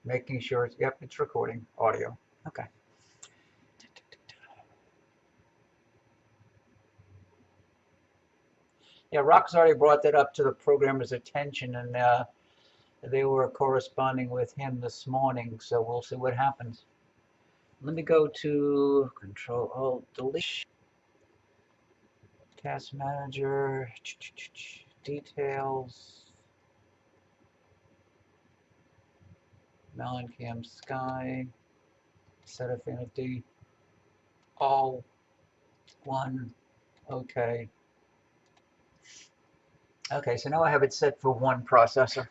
Making sure it's, yep, it's recording audio. Okay. Yeah, Rock's already brought that up to the programmer's attention, and they were corresponding with him this morning, so we'll see what happens. Let me go to Control Alt Delete, Task Manager, Details, Mellencamp Sky, Set Affinity, All, One, okay. Okay, so now I have it set for one processor.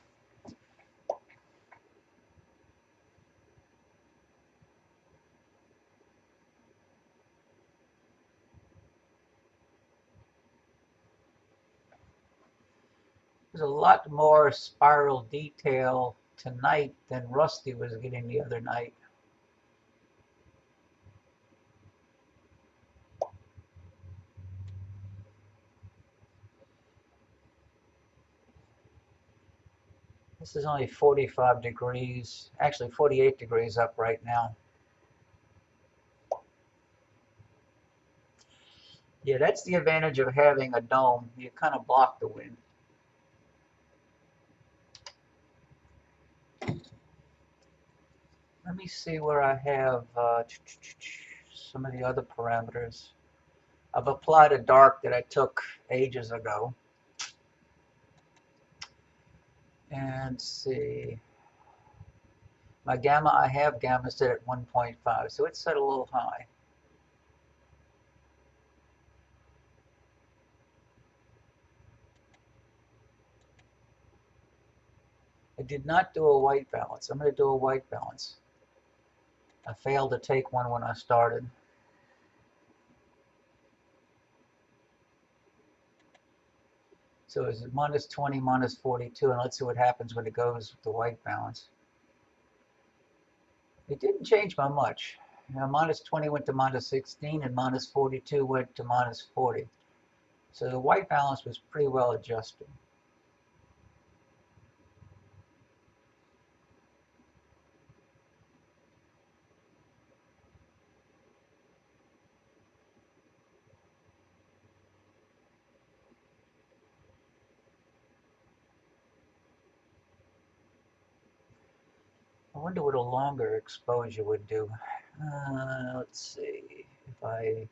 There's a lot more spiral detail tonight than Rusty was getting the other night. This is only 45 degrees, actually 48 degrees up right now. Yeah, that's the advantage of having a dome. You kind of block the wind. Let me see where I have some of the other parameters. I've applied a dark that I took ages ago. And see. My gamma, I have gamma set at 1.5, so it's set a little high. I did not do a white balance. I'm going to do a white balance. I failed to take one when I started. So it's minus 20, minus 42, and let's see what happens when it goes with the white balance. It didn't change by much. You know, minus 20 went to minus 16, and minus 42 went to minus 40. So the white balance was pretty well adjusted. I wonder what a longer exposure would do. Let's see. If I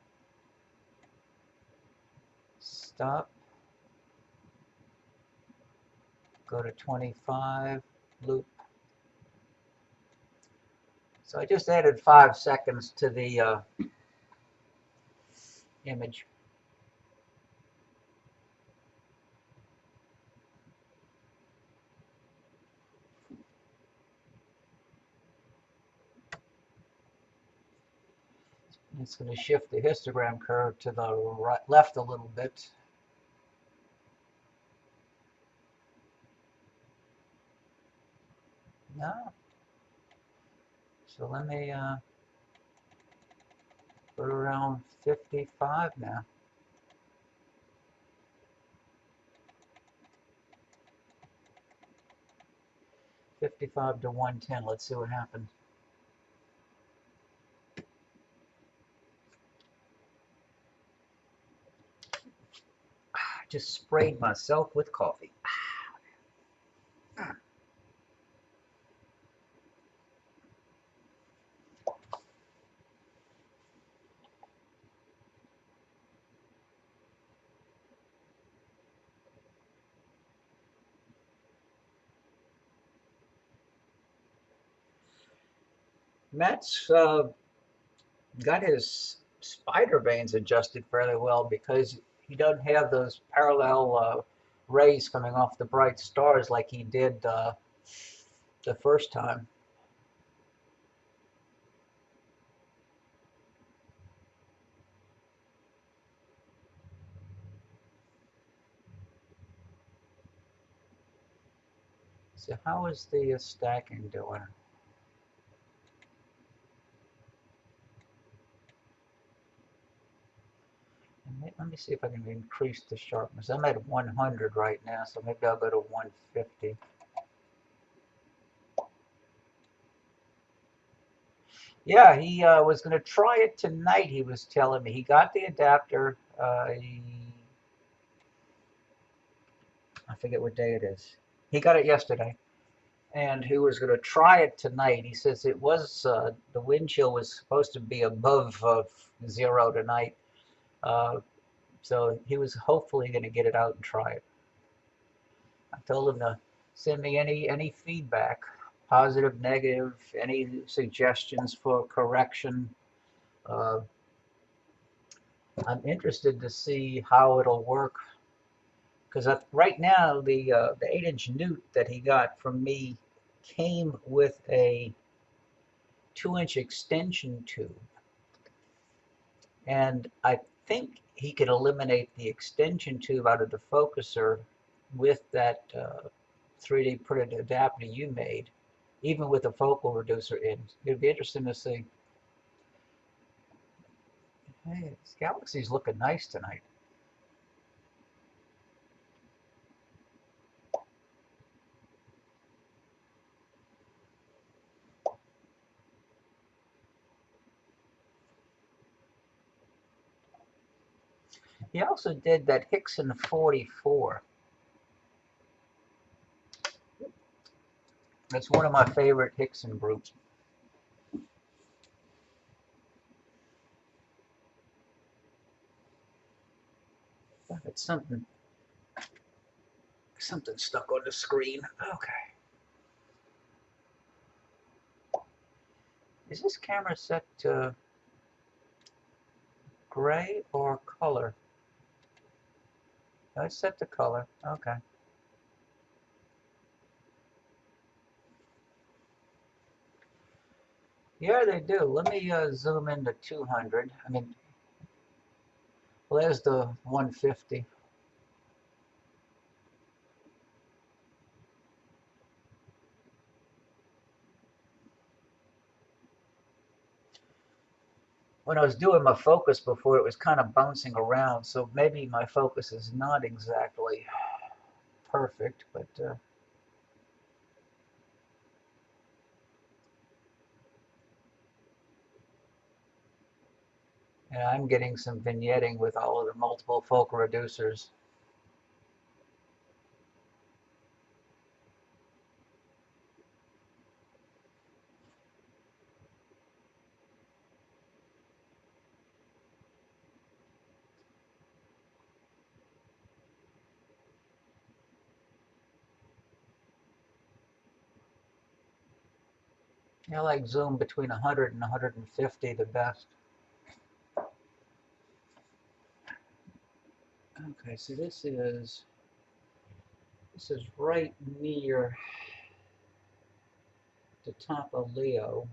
stop, go to 25, loop. So I just added 5 seconds to the image. It's going to shift the histogram curve to the right, left a little bit. No. So let me put around 55 now. 55 to 110. Let's see what happens. Just sprayed myself with coffee. Matt's got his spider veins adjusted fairly well because he doesn't have those parallel rays coming off the bright stars like he did the first time. So how is the stacking doing? Let me see if I can increase the sharpness. I'm at 100 right now, so maybe I'll go to 150. Yeah, he was going to try it tonight, he was telling me. He got the adapter. I forget what day it is. He got it yesterday. And he was going to try it tonight. He says it was, the wind chill was supposed to be above 0 tonight. Uh, so he was hopefully going to get it out and try it. I told him to send me any feedback, positive, negative, any suggestions for correction. Uh, I'm interested to see how it'll work because right now the 8-inch newt that he got from me came with a 2-inch extension tube, and I think he could eliminate the extension tube out of the focuser with that 3D printed adapter you made, even with a focal reducer in. It'd be interesting to see. Hey, this galaxy's looking nice tonight. He also did that Hickson 44. That's one of my favorite Hickson groups. It's something stuck on the screen. Okay. Is this camera set to gray or color? No, it's set to color. Okay. Yeah, they do. Let me zoom into 200. I mean, well, there's the 150. When I was doing my focus before, it was kind of bouncing around, so maybe my focus is not exactly perfect, but yeah, I'm getting some vignetting with all of the multiple focal reducers. I like zoom between 100 and 150 the best. Okay, so this is right near the top of Leo.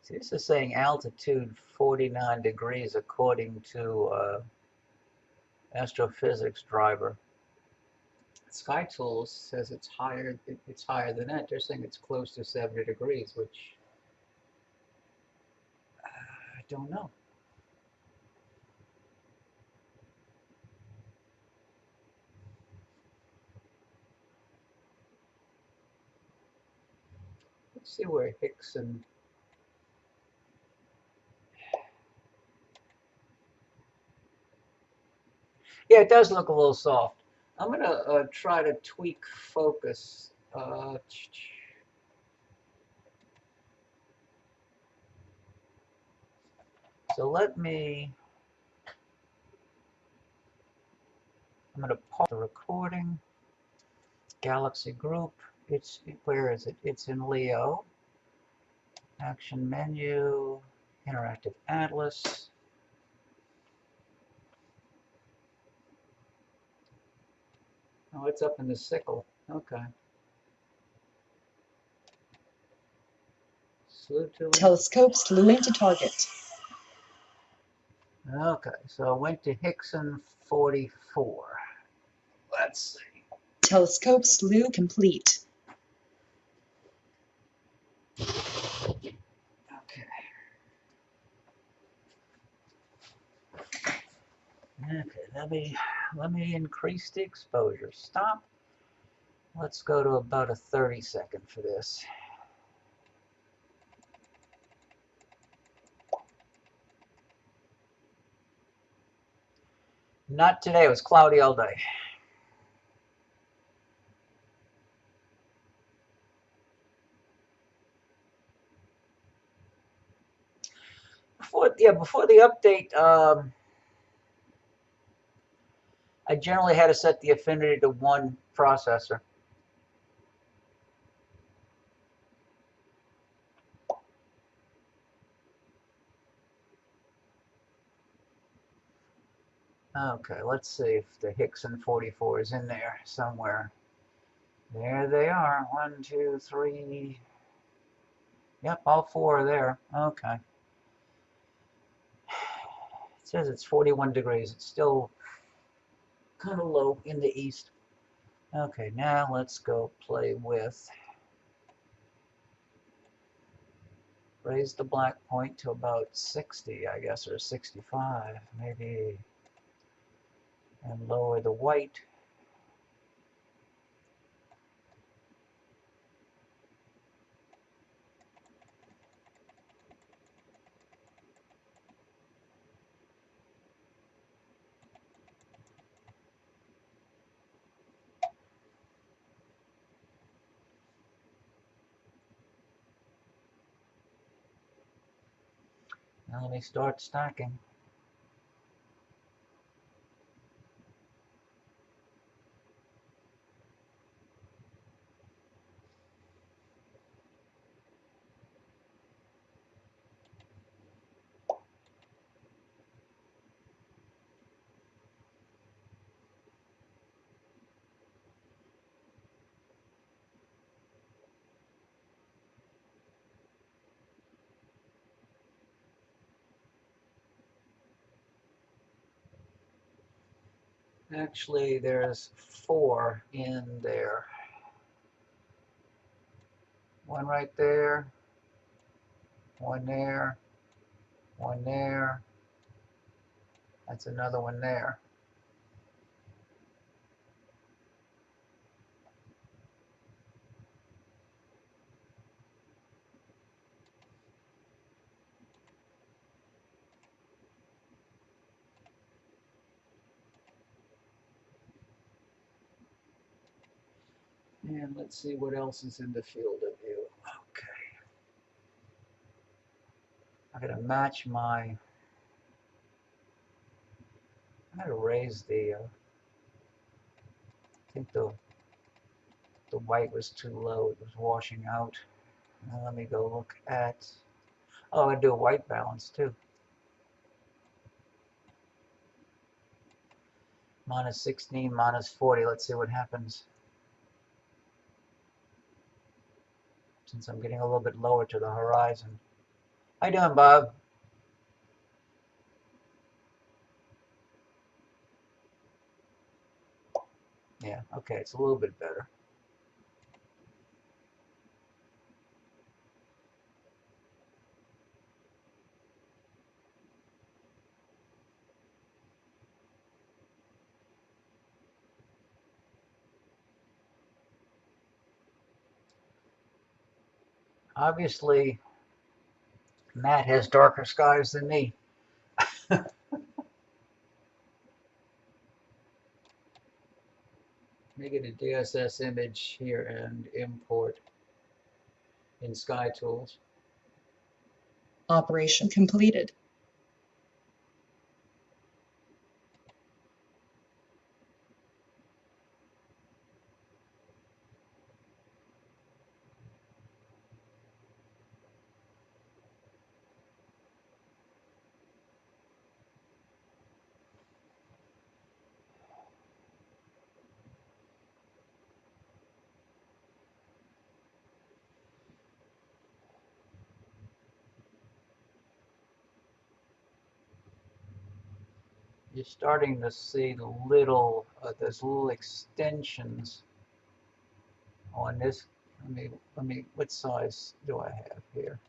See, this is saying altitude 49 degrees according to astrophysics driver. Sky Tools says it's higher. It's higher than that. They're saying it's close to 70 degrees, which I don't know. Let's see where Hickson. Yeah, it does look a little soft. I'm gonna try to tweak focus. So let me. I'm gonna pause the recording. Galaxy Group. Where is it? It's in Leo. Action menu. Interactive Atlas. Oh, it's up in the sickle. Okay. Telescope slew into target. Okay, so I went to Hickson 44. Let's see. Telescope slew complete. Okay. Okay, let me increase the exposure. Stop. Let's go to about a 30-second for this. Not today. It was cloudy all day. Before the update, I generally had to set the affinity to one processor. Okay, let's see if the Hickson 44 is in there somewhere. There they are. 1, 2, 3. Yep, all 4 are there. Okay. It says it's 41 degrees. It's still kind of low in the east. Okay, now let's go play with. Raise the black point to about 60, I guess, or 65, maybe. And lower the white. Now let me start stacking. Actually, there's 4 in there. One right there, one there, one there. That's another one there. And let's see what else is in the field of view. Okay. I'm going to match my, I'm going to raise the, I think the white was too low. It was washing out. Now let me go look at, oh, I do a white balance too. Minus 16, minus 40. Let's see what happens. Since I'm getting a little bit lower to the horizon. How you doing, Bob? Yeah, okay, it's a little bit better. Obviously, Matt has darker skies than me. Make it a DSS image here and import in Sky Tools. Operation completed. you're starting to see the little, those little extensions on this. What size do I have here?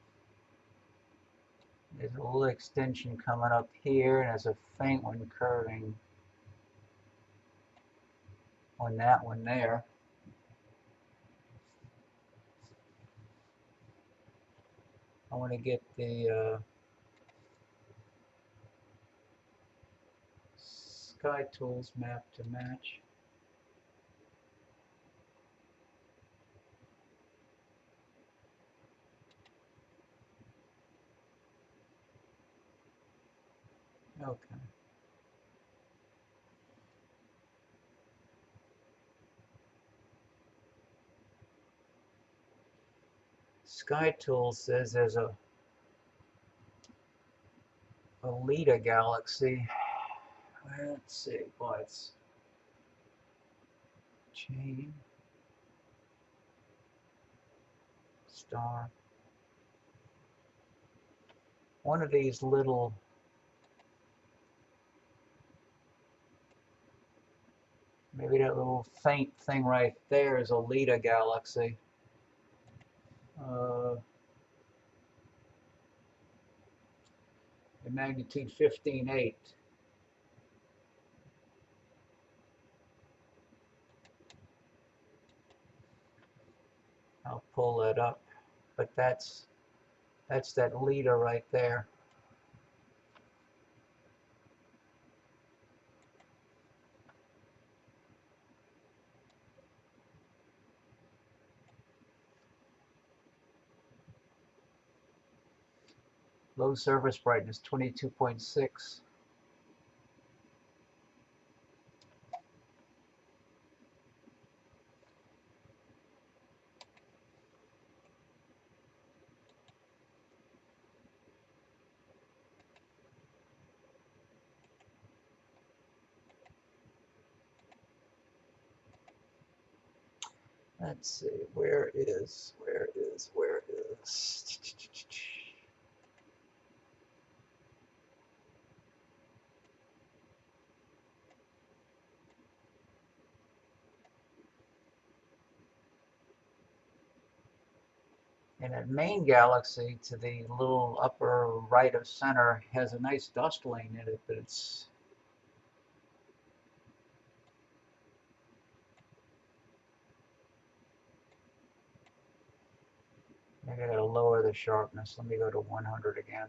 There's a little extension coming up here, and there's a faint one curving on that one there. I want to get the Sky Tools map to match. Okay. Sky Tools says there's a Leda galaxy. Let's see, what's chain star. One of these little maybe that little faint thing right there is a Leda galaxy. In magnitude 15.8. I'll pull that up, but that's that Leda right there. Low surface brightness 22.6. Let's see, where is? And that main galaxy to the little upper right of center has a nice dust lane in it, but it's maybe I gotta lower the sharpness. Let me go to 100 again.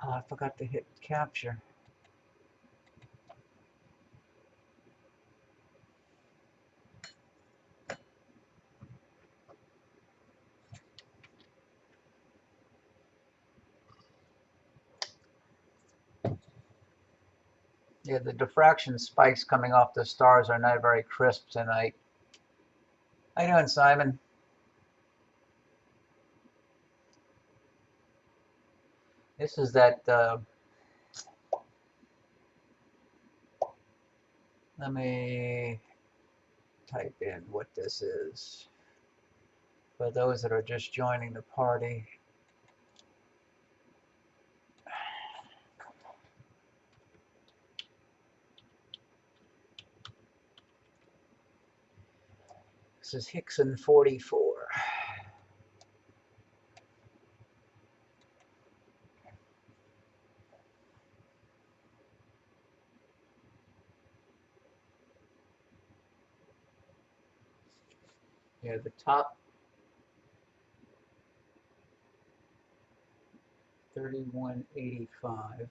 Oh, I forgot to hit capture. Yeah, the diffraction spikes coming off the stars are not very crisp tonight. How you doing, Simon? This is that, let me type in what this is for those that are just joining the party. This is Hickson 44. Yeah, the top 3185.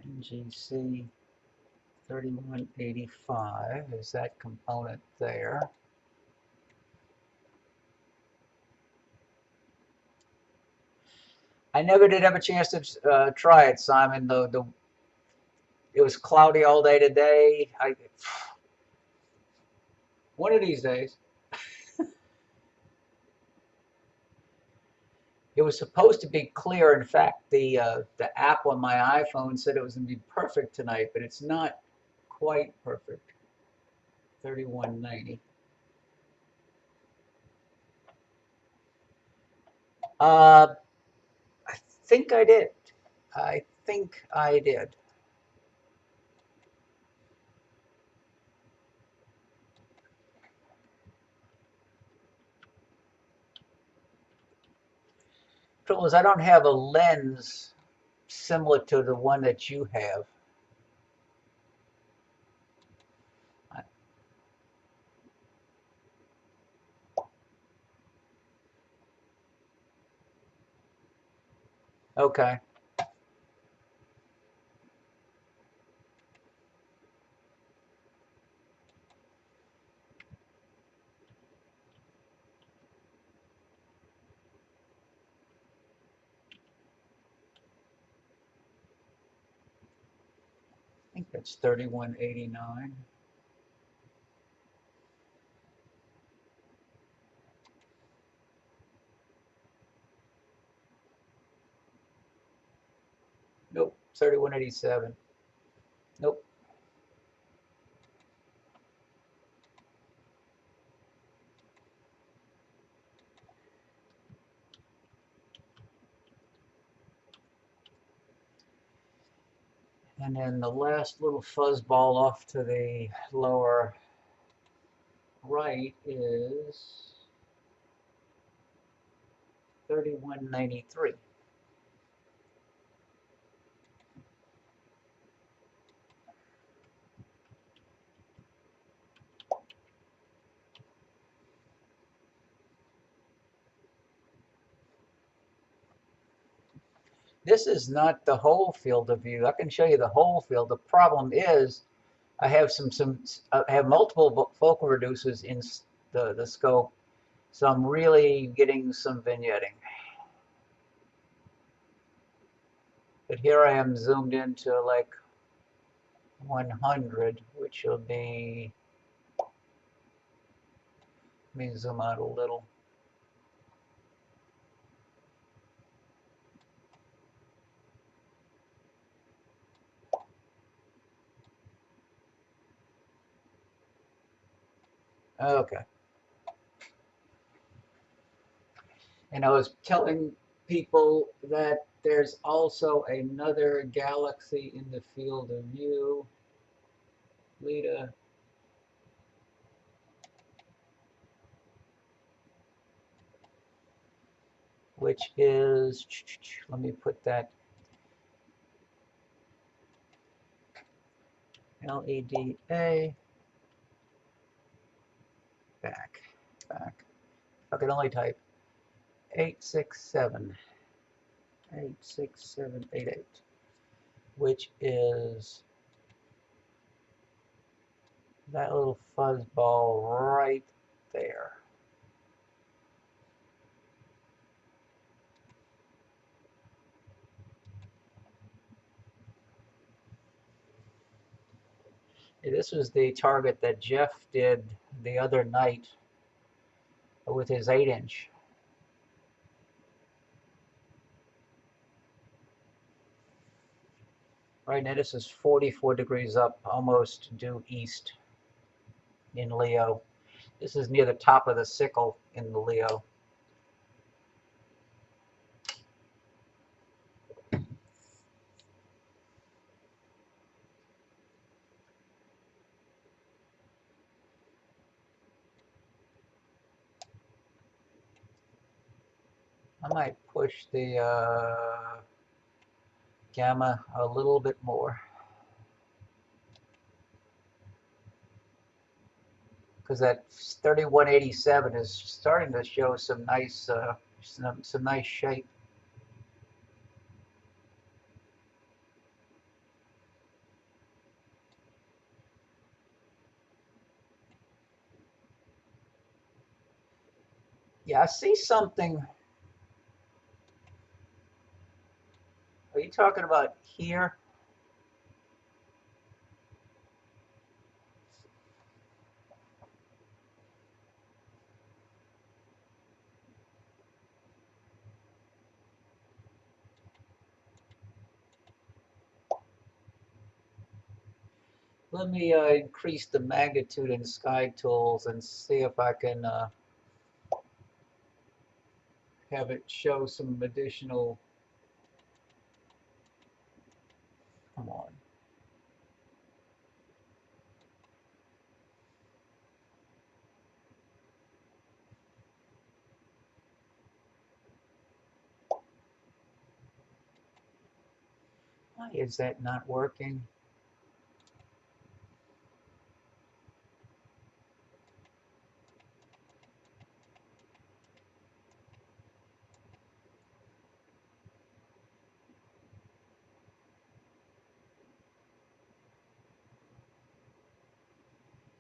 NGC 3185 is that component there. I never did have a chance to try it, Simon. It was cloudy all day today. One of these days. It was supposed to be clear. In fact, the app on my iPhone said it was going to be perfect tonight, but it's not quite perfect. 3190. I think I did. I think I did. Trouble is, I don't have a lens similar to the one that you have. Okay. I think that's 3189. Nope, 3187. Nope. And then the last little fuzz ball off to the lower right is 3193. This is not the whole field of view. I can show you the whole field. The problem is I have I have multiple focal reducers in the scope, so I'm really getting some vignetting. But here I am zoomed into like 100, which will be, let me zoom out a little. Okay. And I was telling people that there's also another galaxy in the field of view. Lita. Which is, let me put that, LEDA, back. I could only type 86788, which is that little fuzz ball right there. This was the target that Jeff did the other night with his 8-inch. Right now this is 44 degrees up, almost due east in Leo. This is near the top of the sickle in the Leo. I might push the gamma a little bit more, because that 3187 is starting to show some nice some nice shape. Yeah, I see something. Are you talking about here? Let me increase the magnitude in Sky Tools and see if I can have it show some additional. Come on. Why is that not working?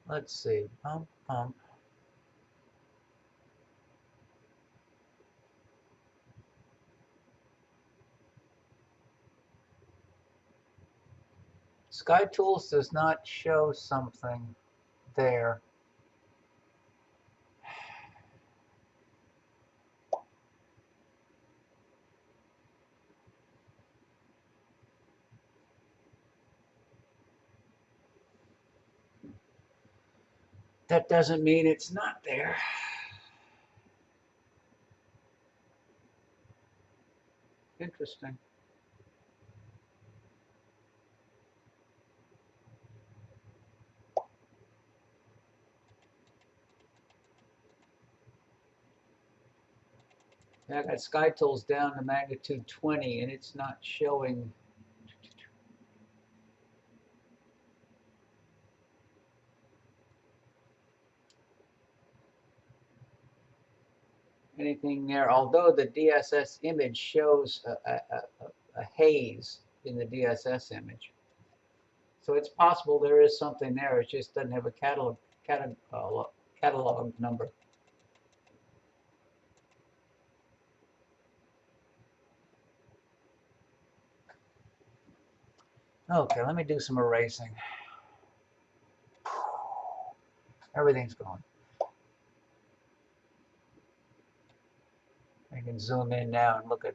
Let's see. Pump, pump. Sky Tools does not show something there. That doesn't mean it's not there. Interesting. Yeah, I got Sky Tools down to magnitude 20 and it's not showing. Anything there, although the DSS image shows a haze in the DSS image. So it's possible there is something there, it just doesn't have a catalog number. Okay, let me do some erasing. Everything's gone. I can zoom in now and look at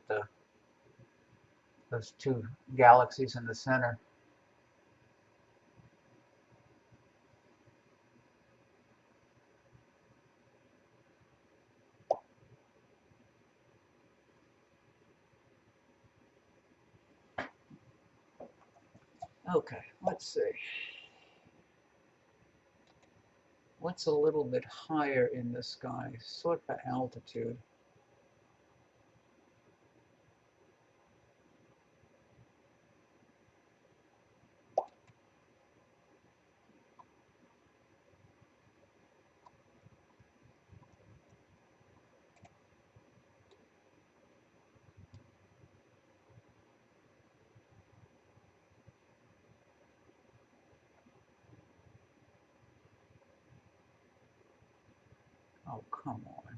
those two galaxies in the center. Okay, let's see. What's a little bit higher in the sky? Sort by altitude. Oh, come on.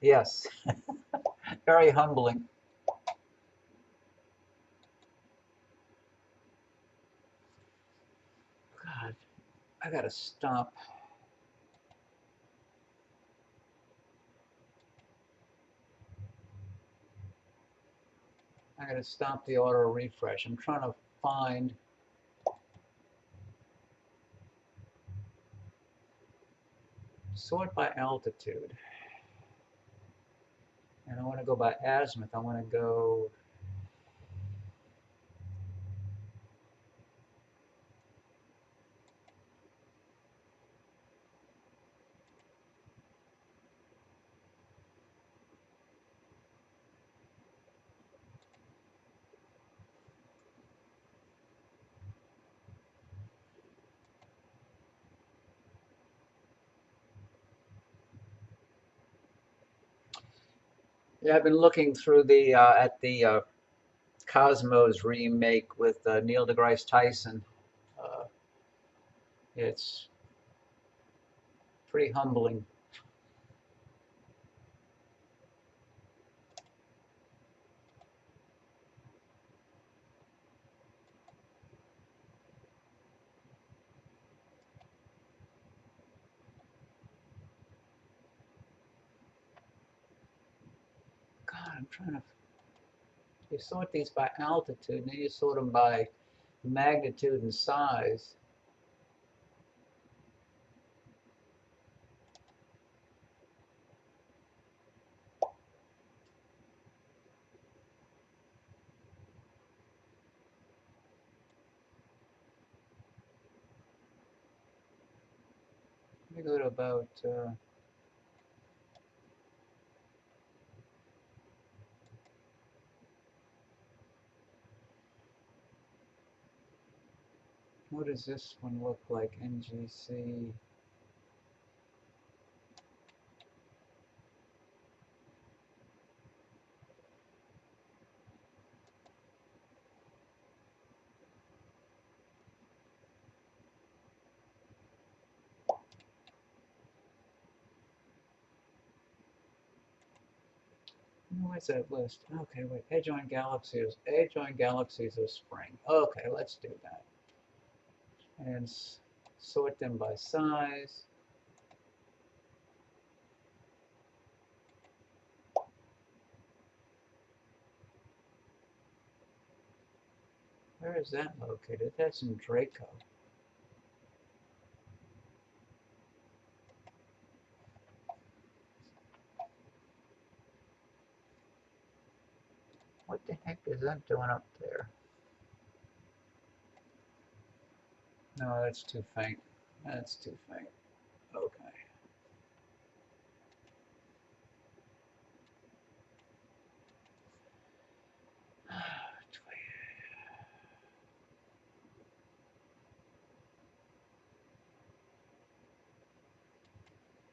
Yes, very humbling. God, I gotta stop. I gotta stop the auto refresh. I'm trying to find sort by altitude. And I want to go by azimuth. I want to go. Yeah, I've been looking through the at the Cosmos remake with Neil deGrasse Tyson. Uh, it's pretty humbling. I'm trying to. You sort these by altitude, and then you sort them by magnitude and size. Let me go to about. What does this one look like? NGC. Where's that list? Okay, wait. Edge-on galaxies. Edge-on galaxies of spring. Okay, let's do that. And sort them by size. Where is that located? That's in Draco. What the heck is that doing up there? No, that's too faint. That's too faint. Okay.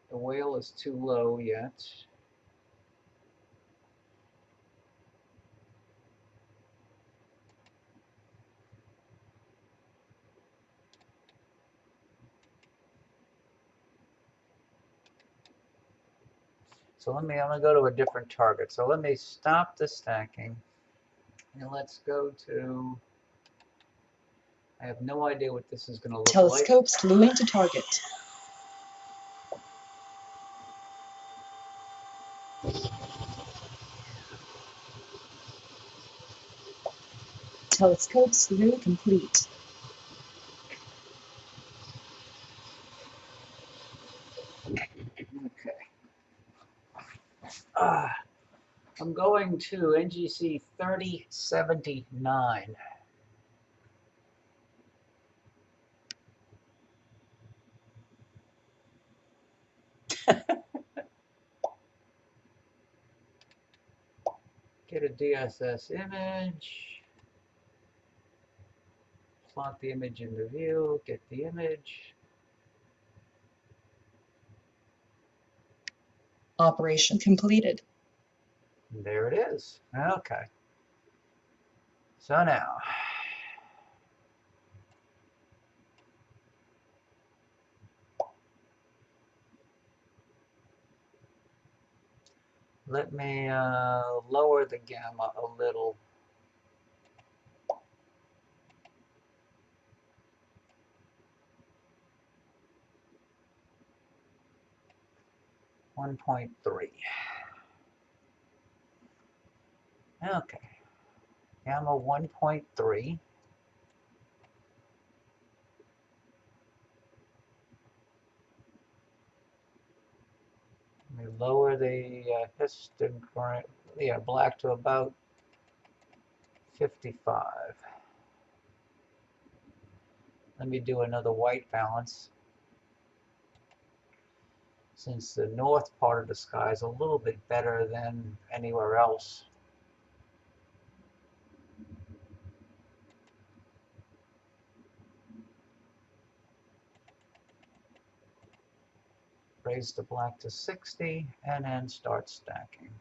The whale is too low yet. So I'm gonna go to a different target. So let me stop the stacking and let's go to, I have no idea what this is gonna look like. Telescope slewing to target. Telescope slew complete. Okay. I'm going to NGC 3079. Get a DSS image. Plot the image into view. Get the image. Operation completed. And there it is. Okay. So now, let me lower the gamma a little. One 1.3. Okay. Gamma 1.3. Let me lower the histogram, black to about 55. Let me do another white balance, since the north part of the sky is a little bit better than anywhere else. Raise the black to 60 and then start stacking.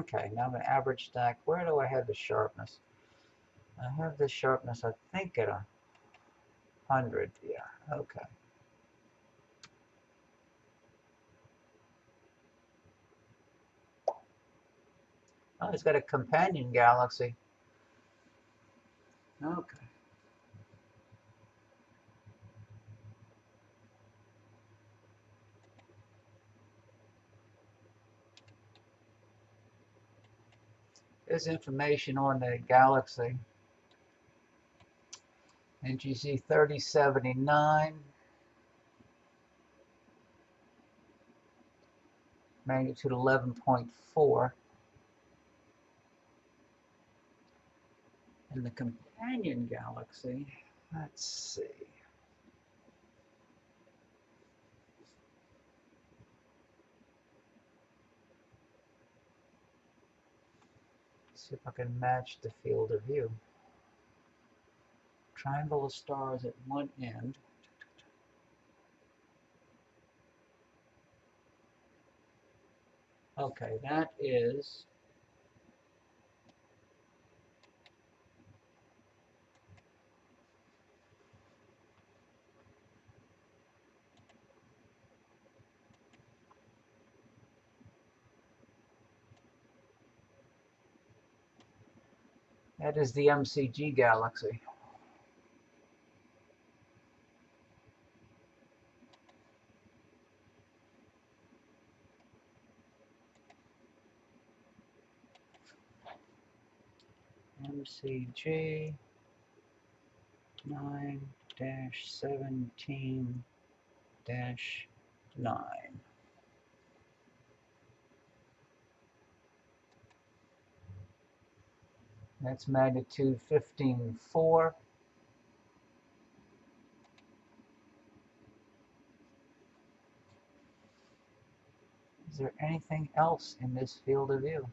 Okay, now I'm an average stack. Where do I have the sharpness? I have the sharpness, I think, at 100. Yeah, okay. Oh, it's got a companion galaxy. Okay. There's information on the galaxy. NGC 3079, magnitude 11.4. And the companion galaxy, let's see. See if I can match the field of view. Triangle of stars at one end. Okay, that is the MCG galaxy. MCG 9-17-9. That's magnitude 15.4. Is there anything else in this field of view?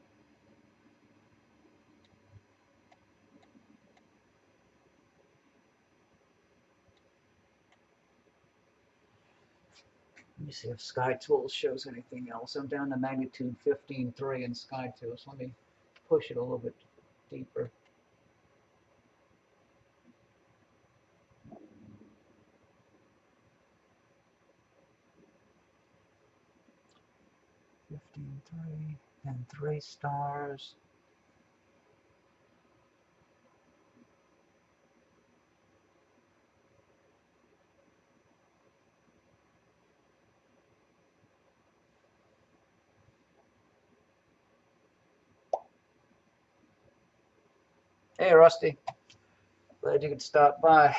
Let me see if Sky Tools shows anything else. I'm down to magnitude 15.3 in Sky Tools. Let me push it a little bit deeper. And 3 stars. Hey, Rusty. Glad you could stop by.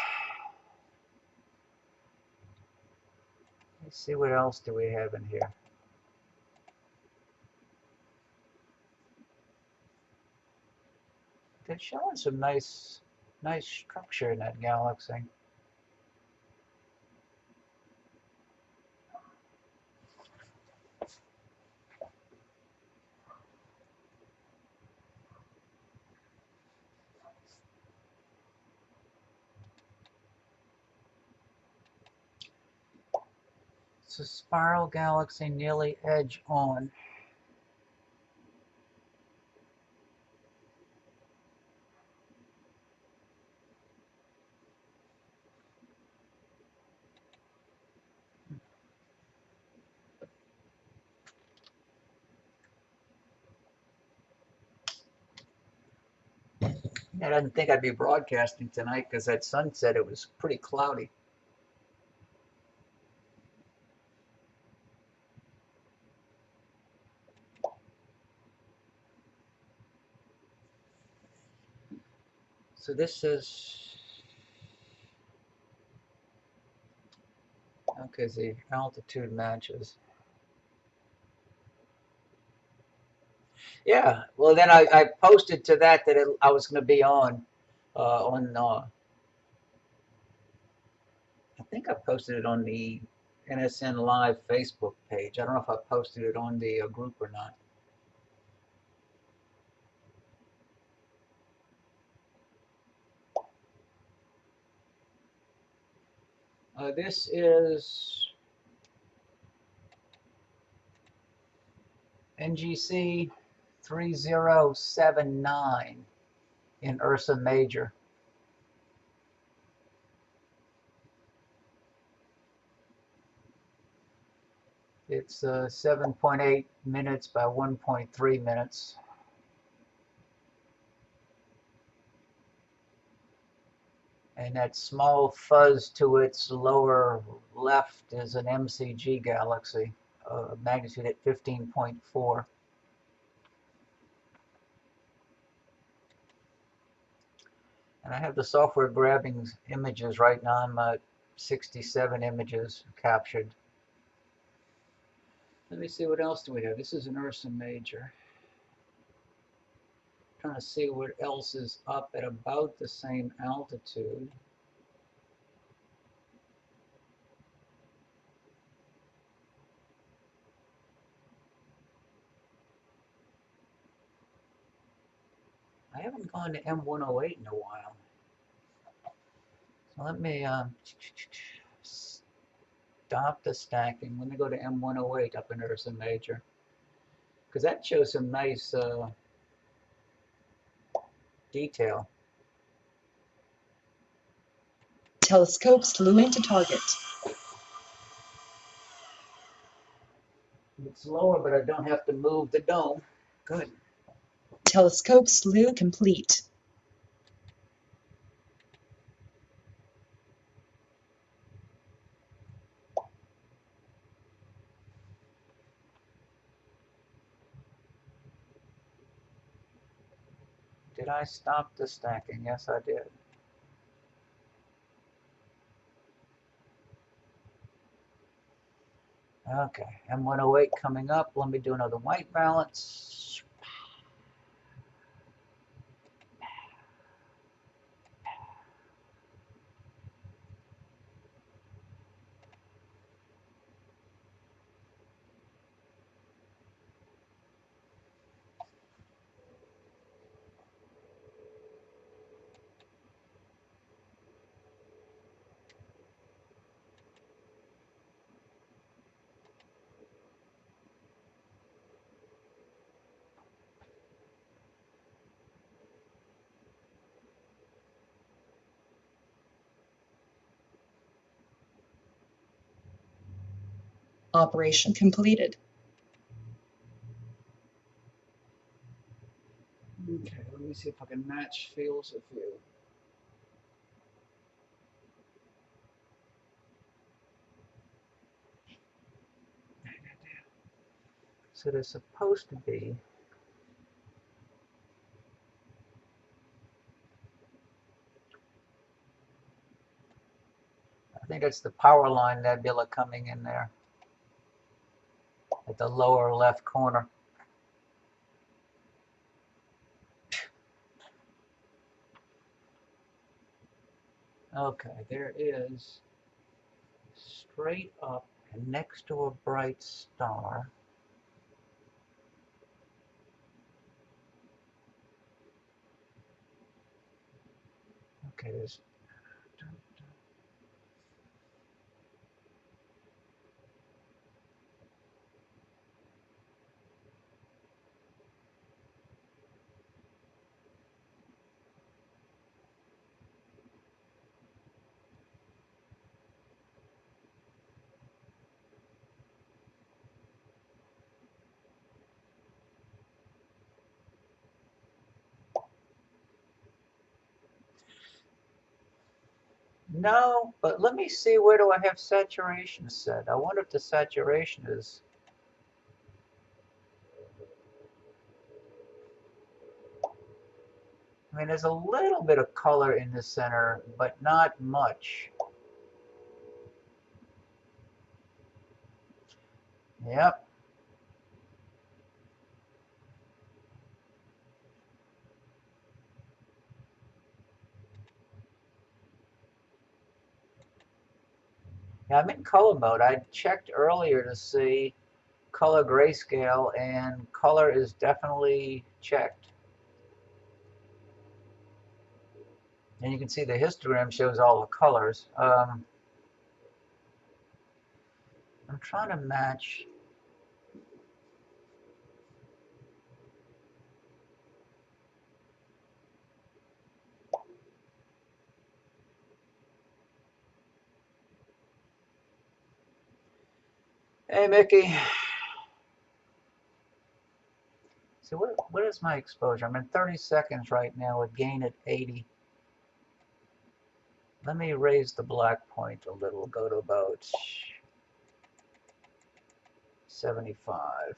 Let's see what else do we have in here. They're showing some nice structure in that galaxy. It's a spiral galaxy nearly edge on. I didn't think I'd be broadcasting tonight because that sunset, it was pretty cloudy. So this is, okay, the altitude matches. Yeah, well then I posted to that I was going to be on, I think I posted it on the NSNLive Facebook page. I don't know if I posted it on the group or not. This is NGC 3079 in Ursa Major. It's 7.8 minutes by 1.3 minutes. And that small fuzz to its lower left is an MCG galaxy, magnitude at 15.4. And I have the software grabbing images right now. I'm at 67 images captured. Let me see, what else do we have? This is an Ursa Major. Trying to see what else is up at about the same altitude. I haven't gone to M108 in a while. So let me stop the stacking. Let me go to M108 up in Ursa Major, because that shows some nice detail. Telescope slew into target. It's lower, but I don't have to move the dome. Good. Telescope slew complete. Did I stop the stacking? Yes, I did. Okay, M108 coming up. Let me do another white balance. Operation completed. Okay, let me see if I can match fields with you. So they're supposed to be I think it's the Power Line Nebula coming in there at the lower left corner. Okay, there is straight up and next to a bright star. Okay, there's no, but let me see, where do I have saturation set? I wonder if the saturation is, I mean, there's a little bit of color in the center, but not much. Yep. Yeah, I'm in color mode. I checked earlier to see color grayscale, and color is definitely checked. And you can see the histogram shows all the colors. I'm trying to match. Hey, Mickey. So what is my exposure? I'm in 30 seconds right now with gain at 80. Let me raise the black point a little, go to about 75.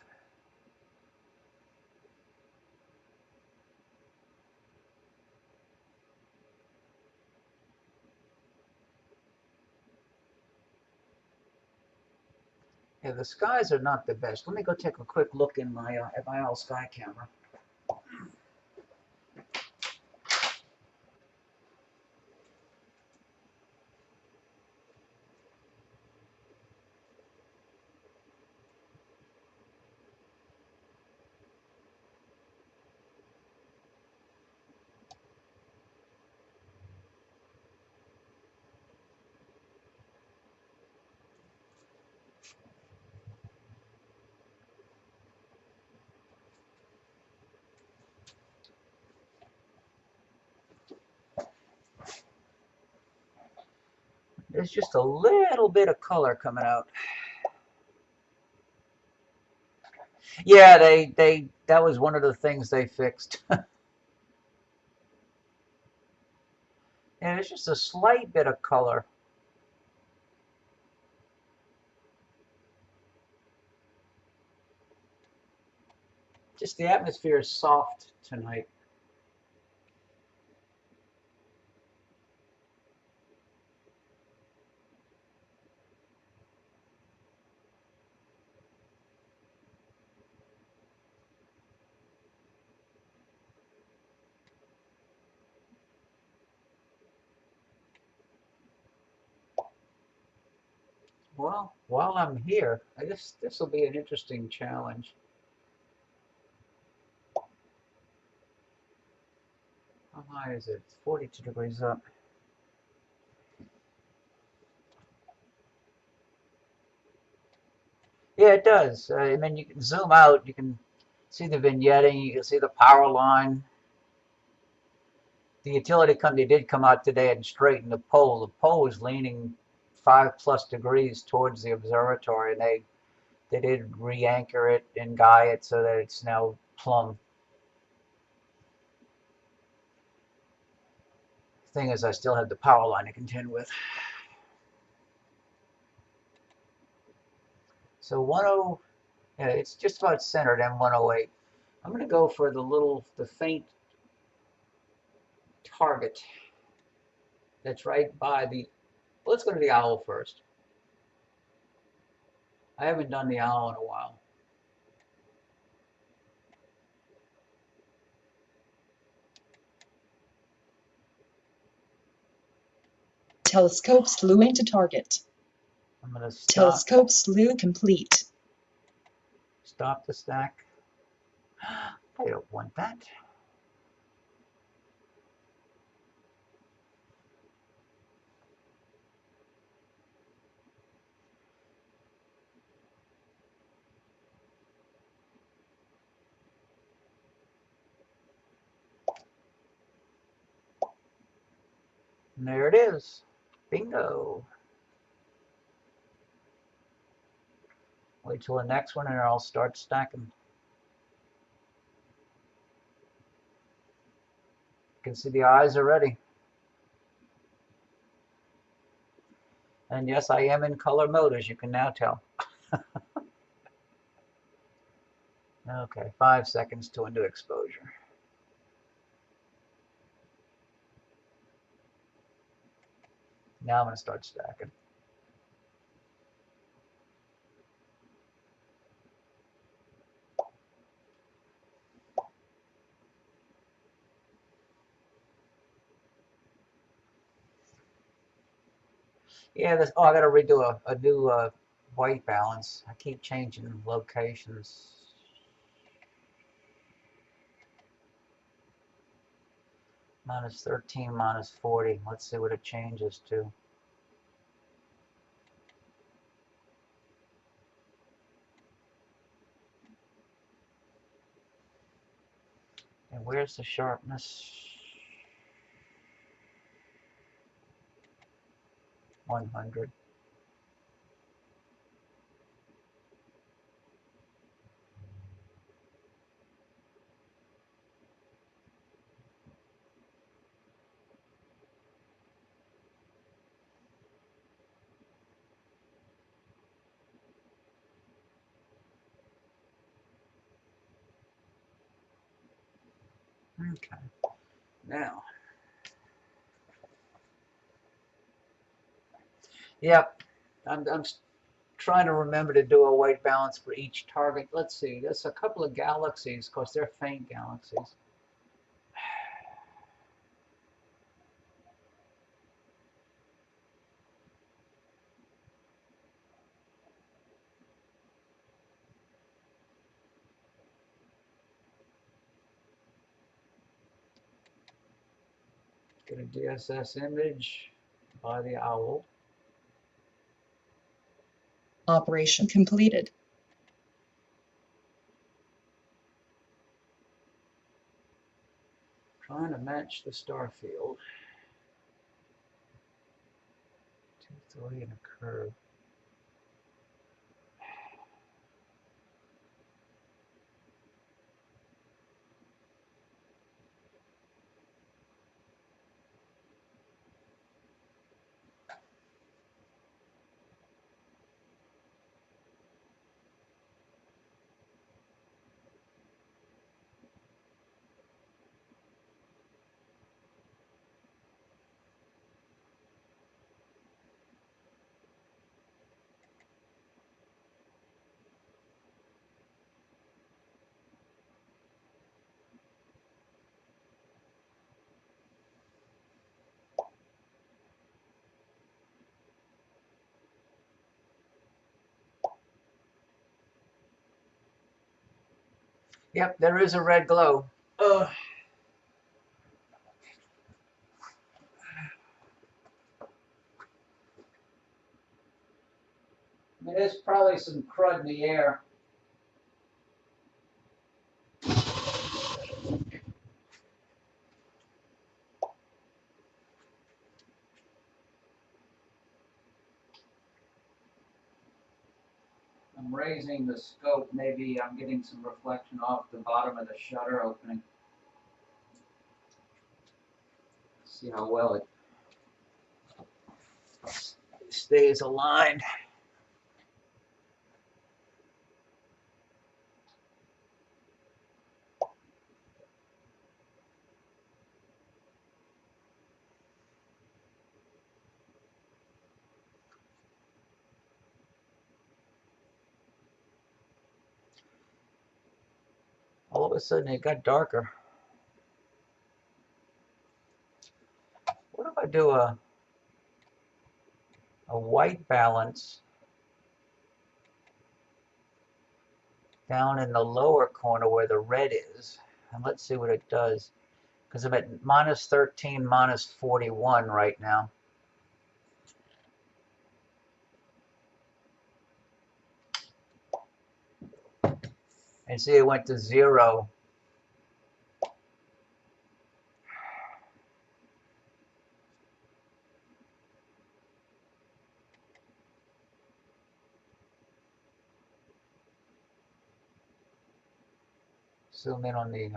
Yeah, the skies are not the best. Let me go take a quick look in my at my old sky camera. There's just a little bit of color coming out. Yeah, that was one of the things they fixed. And it's just a slight bit of color. Just the atmosphere is soft tonight. Well, while I'm here, this will be an interesting challenge. How high is it? It's 42 degrees up. Yeah, it does. I mean, you can zoom out. You can see the vignetting. You can see the power line. The utility company did come out today and straighten the pole. The pole was leaning 5+ degrees towards the observatory, and they did re-anchor it and guy it so that it's now plumb. Thing is, I still have the power line to contend with. So 10, yeah, it's just about centered M108. I'm going to go for the faint target that's right by the. Well, let's go to the owl first. I haven't done the owl in a while. Telescope slewing to target. I'm going to stop. Telescope slew complete. Stop the stack. I don't want that. And there it is. Bingo. Wait till the next one and I'll start stacking. You can see the eyes already. And yes, I am in color mode, as you can now tell. Okay, 5 seconds to undo exposure. Now I'm going to start stacking. Yeah, this. Oh, I got to redo a new white balance. I keep changing locations. -13, -40. Let's see what it changes to. And where's the sharpness? 100. Okay. Now, yep. I'm trying to remember to do a white balance for each target. Let's see. There's a couple of galaxies, because they're faint galaxies. Get a DSS image by the owl. Operation completed. Trying to match the star field. 2, 3, and a curve. Yep, there is a red glow. Ugh. There's probably some crud in the air. I'm raising the scope. Maybe I'm getting some reflection off the bottom of the shutter opening. See how well it stays aligned. All of a sudden it got darker. What if I do a white balance down in the lower corner where the red is? And let's see what it does. Because I'm at minus 13, minus 41 right now. And see, it went to 0. Zoom in on the.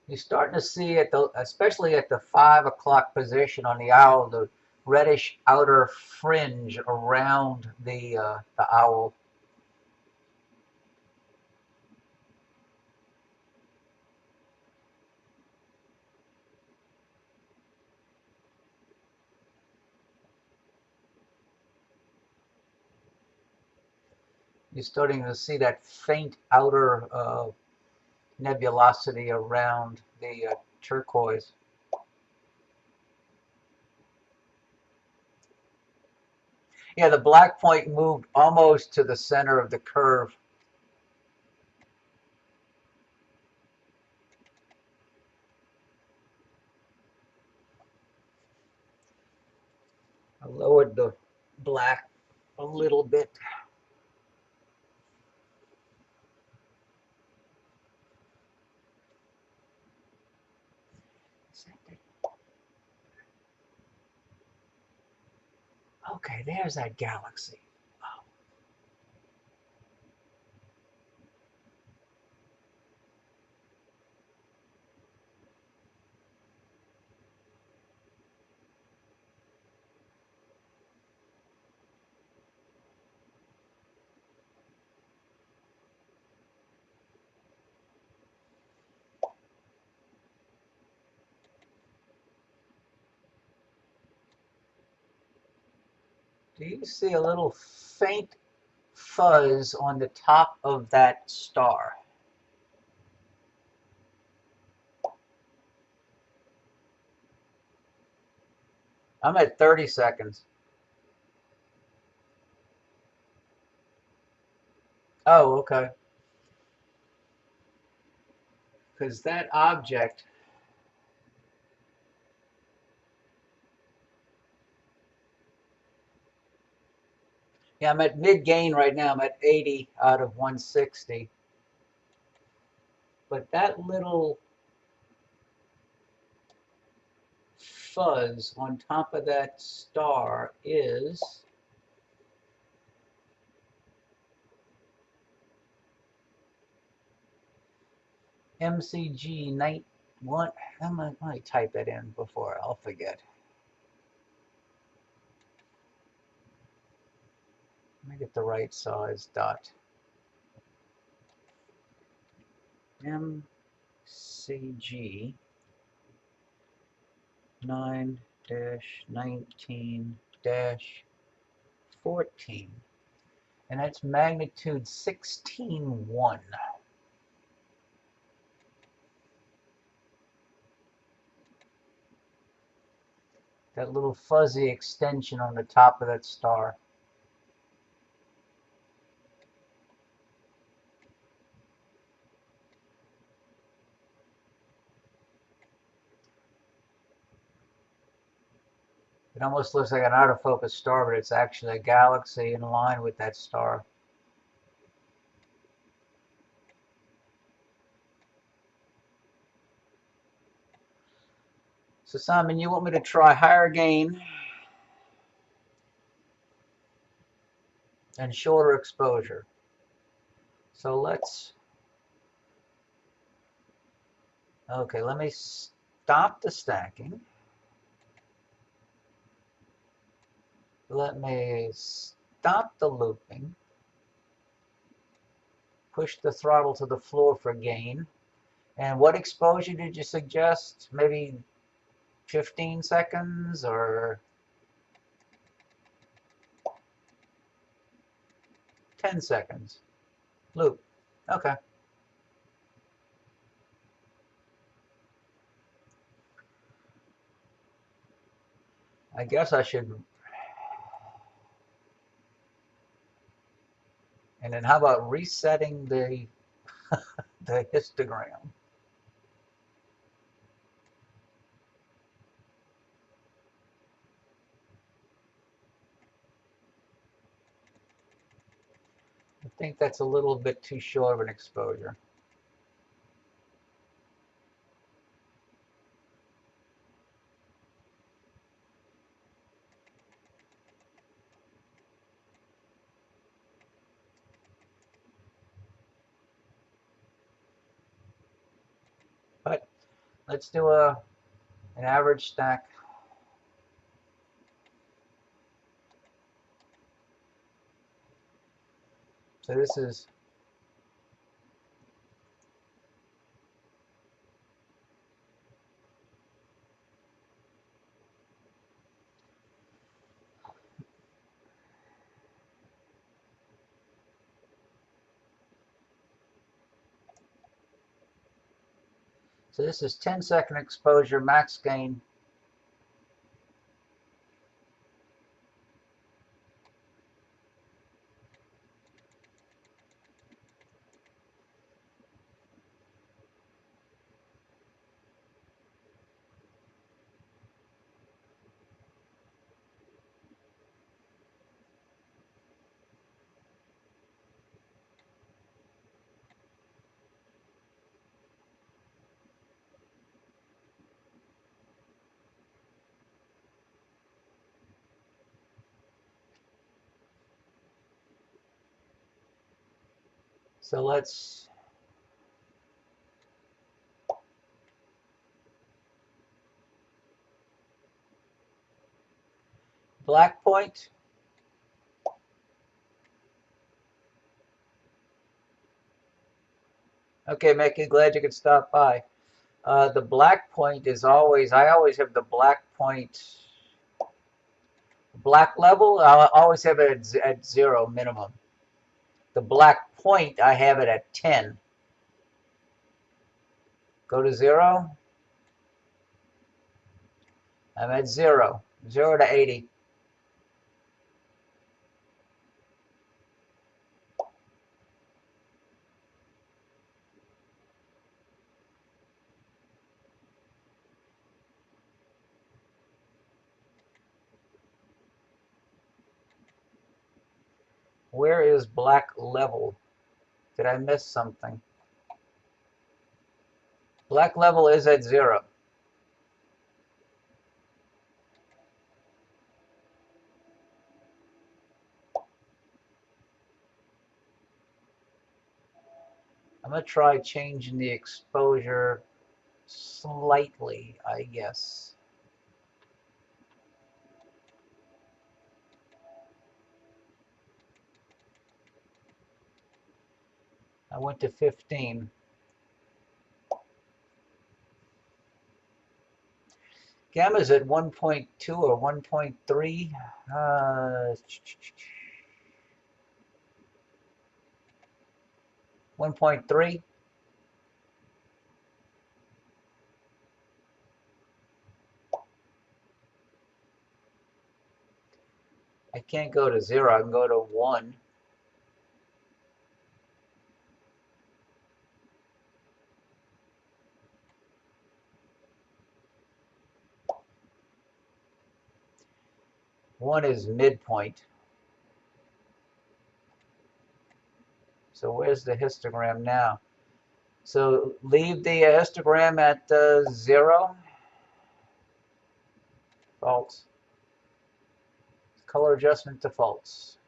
You're starting to see at the, especially at the 5 o'clock position on the owl, the reddish outer fringe around the owl. You're starting to see that faint outer nebulosity around the turquoise. Yeah, the black point moved almost to the center of the curve. I lowered the black a little bit. Okay, there's that galaxy. Oh. Do you see a little faint fuzz on the top of that star? I'm at 30 seconds. Oh, okay. Because that object, yeah, I'm at mid gain right now. I'm at 80 out of 160. But that little fuzz on top of that star is MCG 9. What? How am I? Let me type that in before I'll forget. Let me get the right size dot. MCG 9-19-14. And that's magnitude 16.1. That little fuzzy extension on the top of that star. It almost looks like an out of focus star, but it's actually a galaxy in line with that star. So Simon, you want me to try higher gain and shorter exposure. So okay, let me stop the stacking. Let me stop the looping. Push the throttle to the floor for gain. And what exposure did you suggest? Maybe 15 seconds or 10 seconds? Loop. Okay. I guess I should. And then how about resetting the histogram? I think that's a little bit too short of an exposure. But let's do an average stack. So this is So this is 10-second exposure, max gain. So let's black point. Okay, Mickey, glad you could stop by. The black point is always, I always have the black point Black level, I always have it at 0 minimum. The black point, I have it at 10. Go to 0. I'm at 0. 0 to 80. Where is black level? Did I miss something? Black level is at 0. I'm going to try changing the exposure slightly, I guess. I went to 15. Gamma's at 1.2 or 1.3. 1.3. I can't go to 0. I can go to 1. One is midpoint. So where's the histogram now? So leave the histogram at 0. False. Color adjustment to false.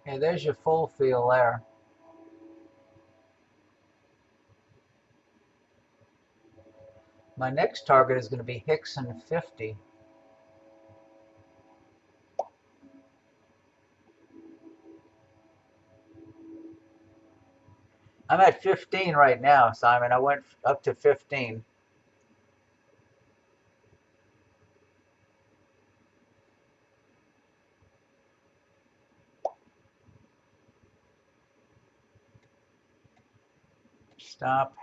Okay, there's your full field there. My next target is going to be Hickson 50. I'm at 15 right now, Simon. I went up to 15. Stop.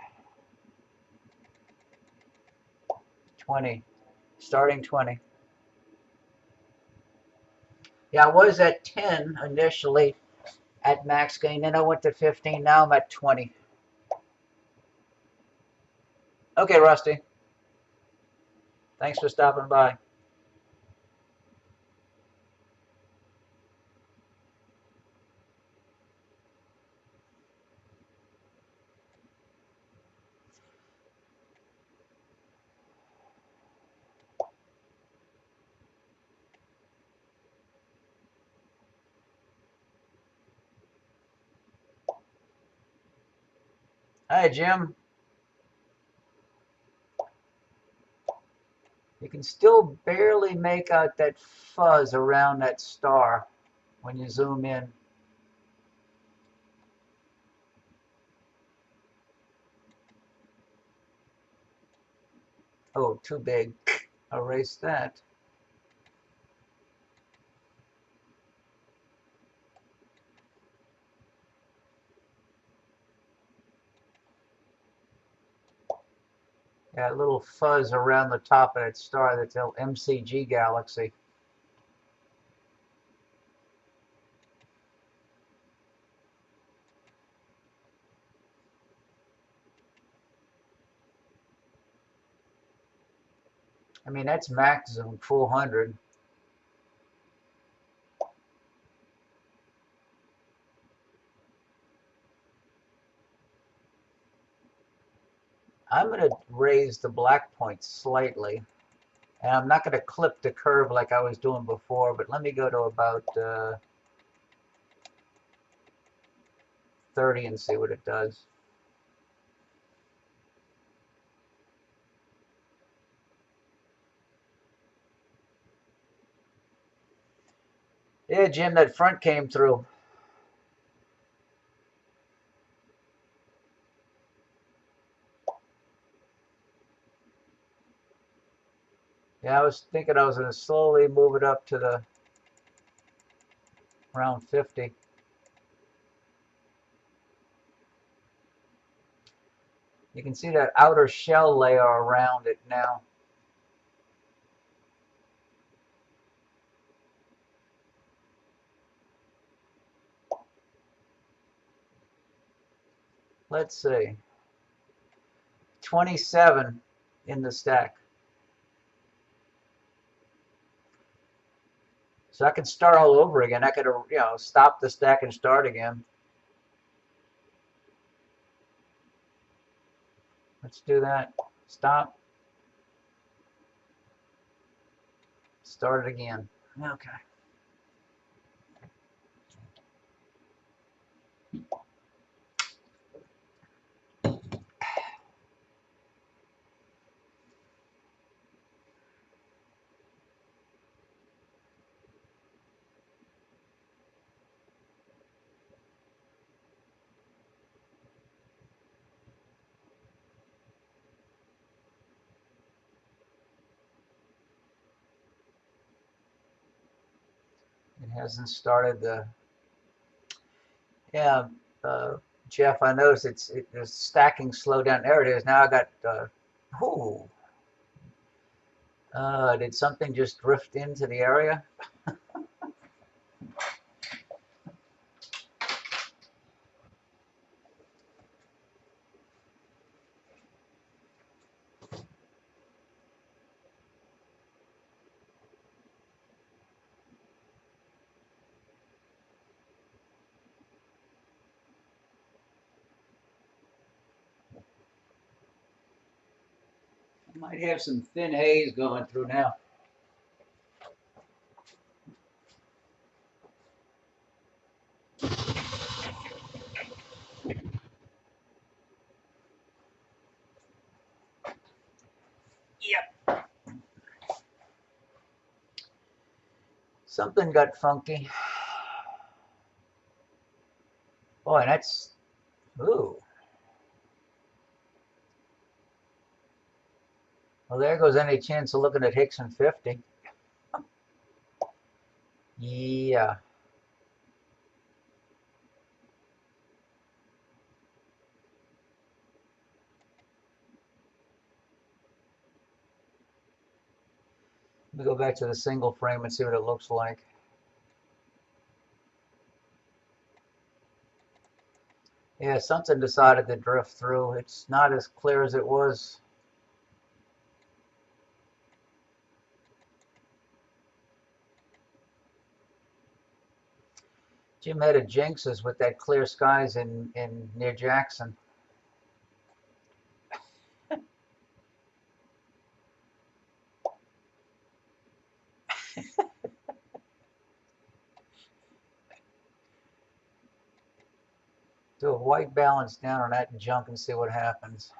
20. Starting 20. Yeah, I was at 10 initially at max gain. Then I went to 15. Now I'm at 20. Okay, Rusty. Thanks for stopping by. Hi, Jim. You can still barely make out that fuzz around that star when you zoom in. Oh, too big. Erase that. Yeah, a little fuzz around the top of that star. That's the MCG galaxy. I mean, that's max zoom, full 100. I'm going to raise the black point slightly. And I'm not going to clip the curve like I was doing before, but let me go to about 30 and see what it does. Yeah, Jim, that front came through. Yeah, I was thinking I was going to slowly move it up to the around 50. You can see that outer shell layer around it now. Let's see. 27 in the stack. So I can start all over again. I could, stop the stack and start again. Let's do that. Stop. Start it again. Okay. It hasn't started the. Yeah, Jeff, I noticed the stacking slowed down. There it is. Now I got. Ooh. Did something just drift into the area? I might have some thin haze going through now. Yep. Something got funky. Boy, that's. Ooh. Well, there goes any chance of looking at Hicks and 50. Yeah. Let me go back to the single frame and see what it looks like. Yeah, something decided to drift through. It's not as clear as it was. Jim had a jinxes with that clear skies in near Jackson. Do a white balance down on that junk and see what happens.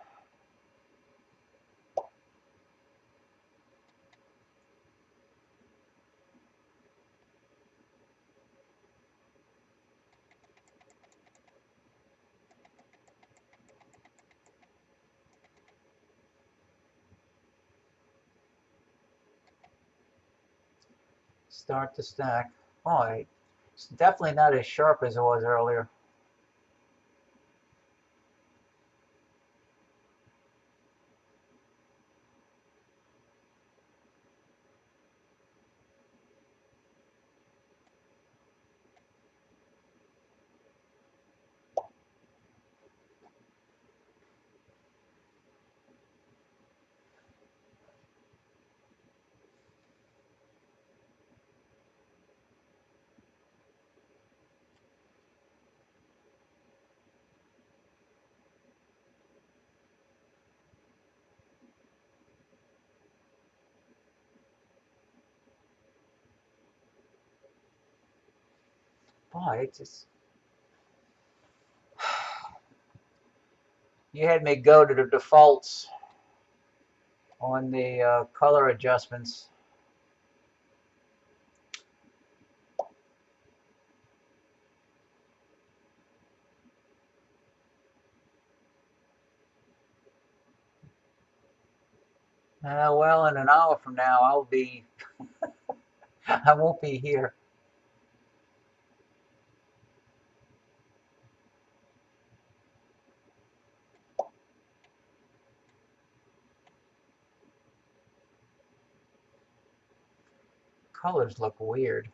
Start to stack. Oh, it's definitely not as sharp as it was earlier. Boy, it just you had me go to the defaults on the color adjustments. Well, in an hour from now, I won't be here. Colors look weird.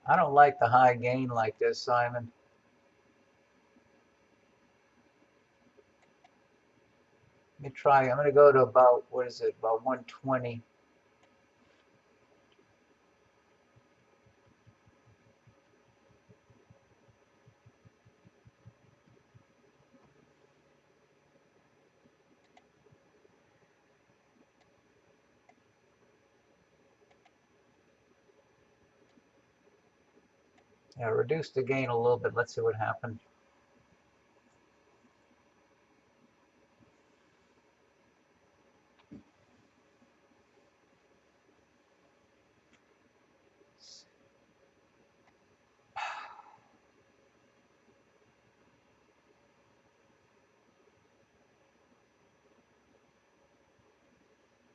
I don't like the high gain like this, Simon. Let me try. I'm going to go to about, what is it, about 120. Yeah, reduce the gain a little bit. Let's see what happens.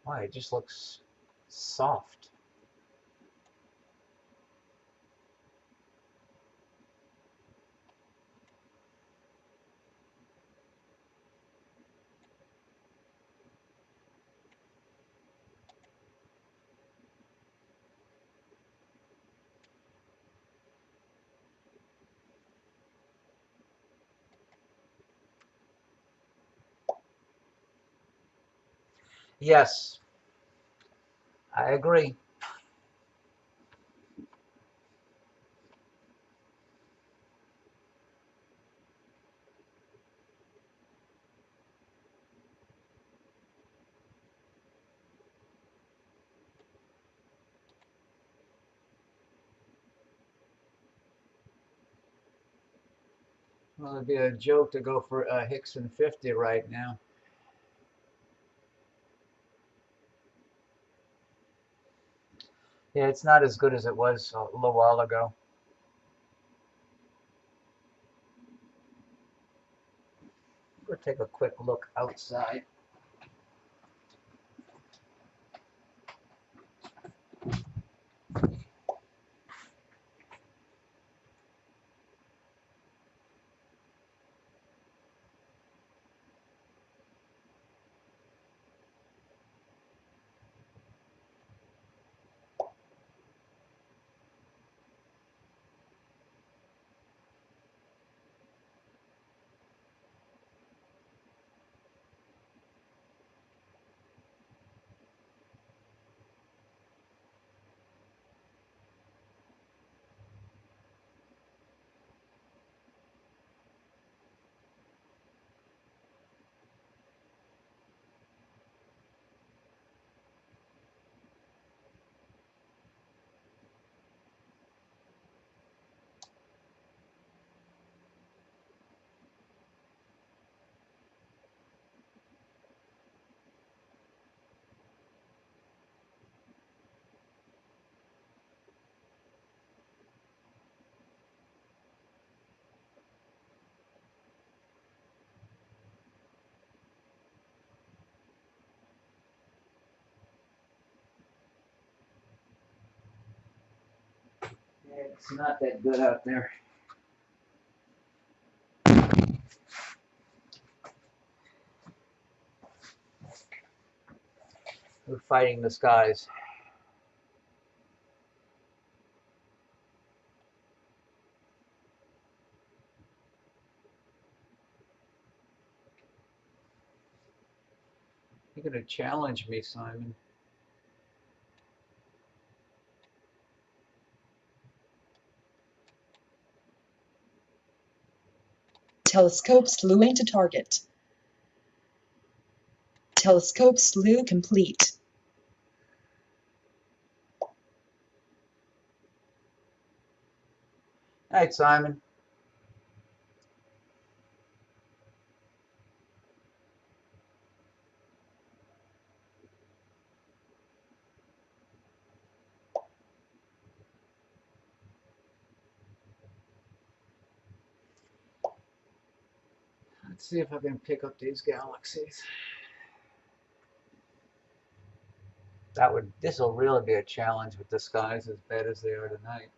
Why, it just looks soft. Yes, I agree. Well, it'd be a joke to go for a Hickson 50 right now. Yeah, it's not as good as it was a little while ago. We'll take a quick look outside. Yeah, it's not that good out there. We're fighting the skies. You're going to challenge me, Simon. Telescope slewing to target. Telescope slew complete. Night, Simon. Let's see if I can pick up these galaxies. This will really be a challenge with the skies as bad as they are tonight.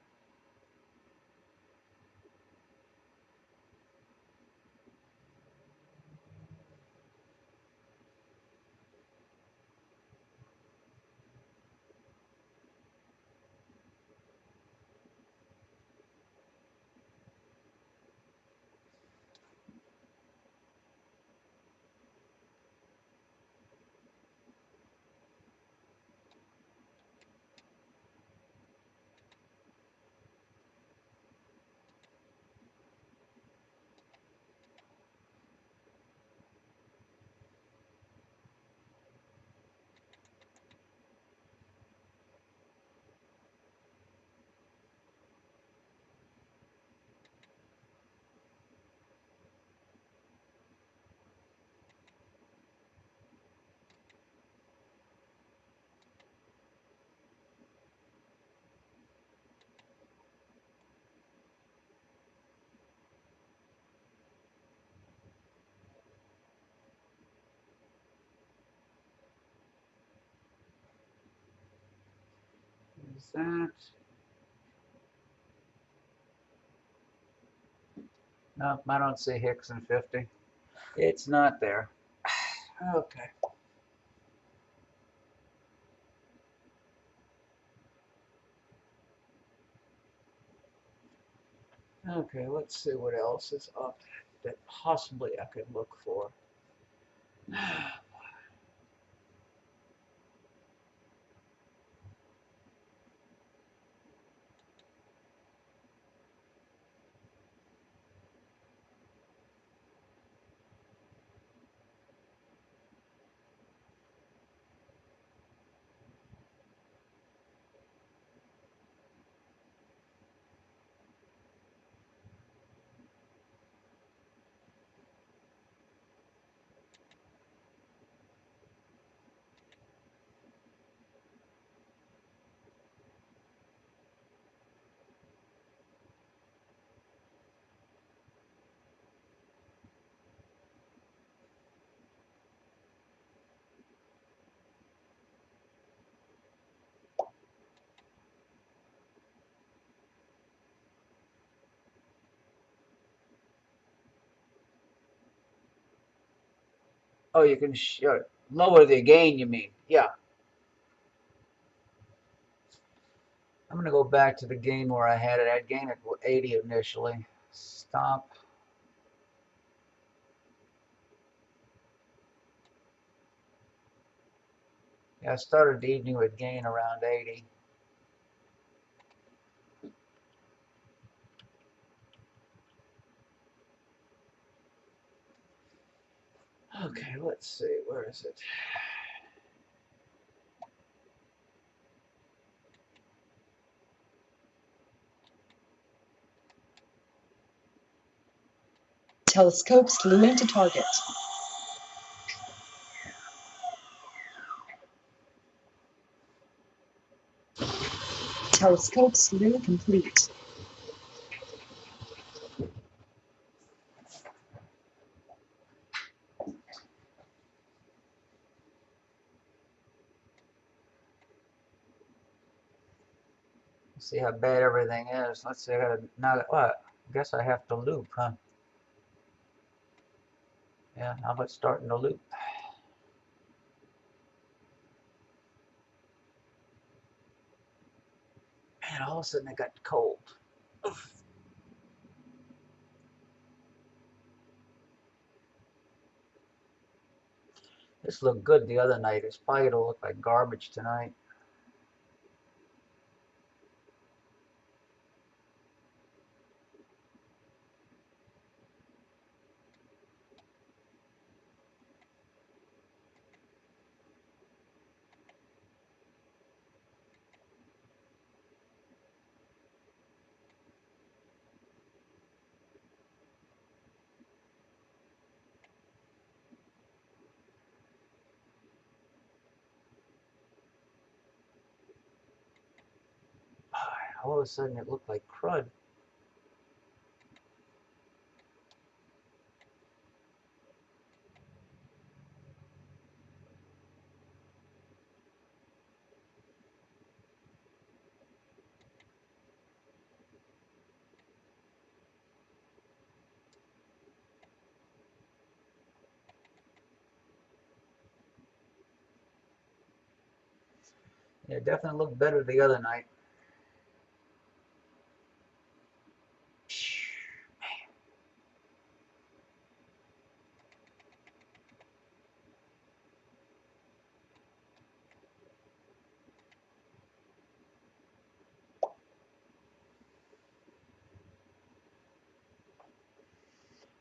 Is that? Nope, I don't see Higgs in 50. It's not there. Okay. Okay, let's see what else is up that possibly I could look for. Oh, you can lower the gain, you mean? Yeah. I'm going to go back to the gain where I had it. I had gain at 80 initially. Stop. Yeah, I started the evening with gain around 80. Okay, let's see. Where is it? Telescope slewing to target. Telescope slew complete. See how bad everything is. Let's see. I gotta now. What? I guess I have to loop, huh? Yeah. How about starting to loop? Man, all of a sudden it got cold. Oof. This looked good the other night. It's probably gonna look like garbage tonight. all of a sudden it looked like crud. Yeah, it definitely looked better the other night.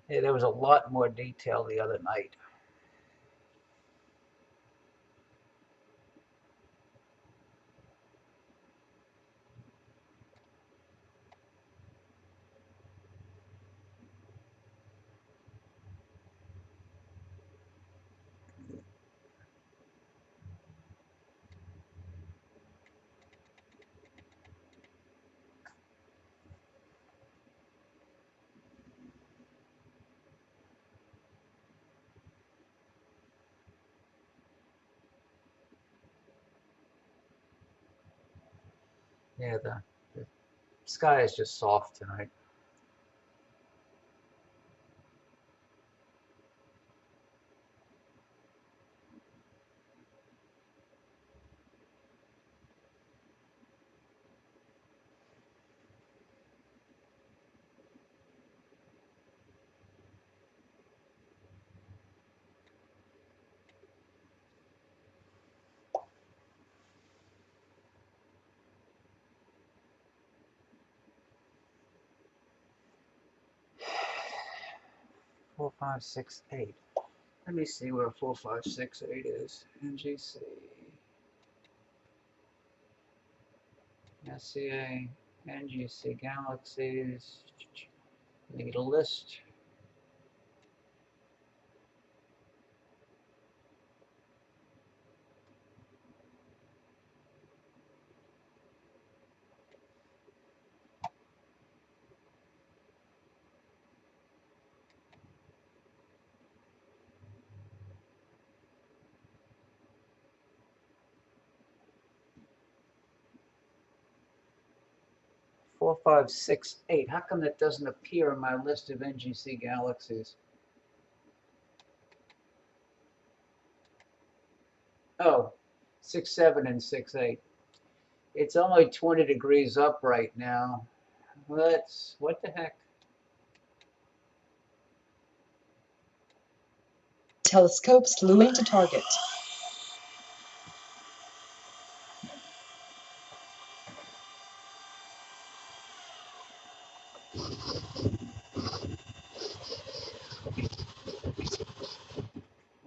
Yeah, there was a lot more detail the other night. Yeah, the sky is just soft tonight. Four, five, six, eight. Let me see where 4568 is. NGC. SCA. NGC galaxies. Need a list. Four, five, six, eight. How come that doesn't appear in my list of NGC galaxies? Oh, 6, 7, and 6, 8. It's only 20 degrees up right now. What the heck? Telescope slewing to target.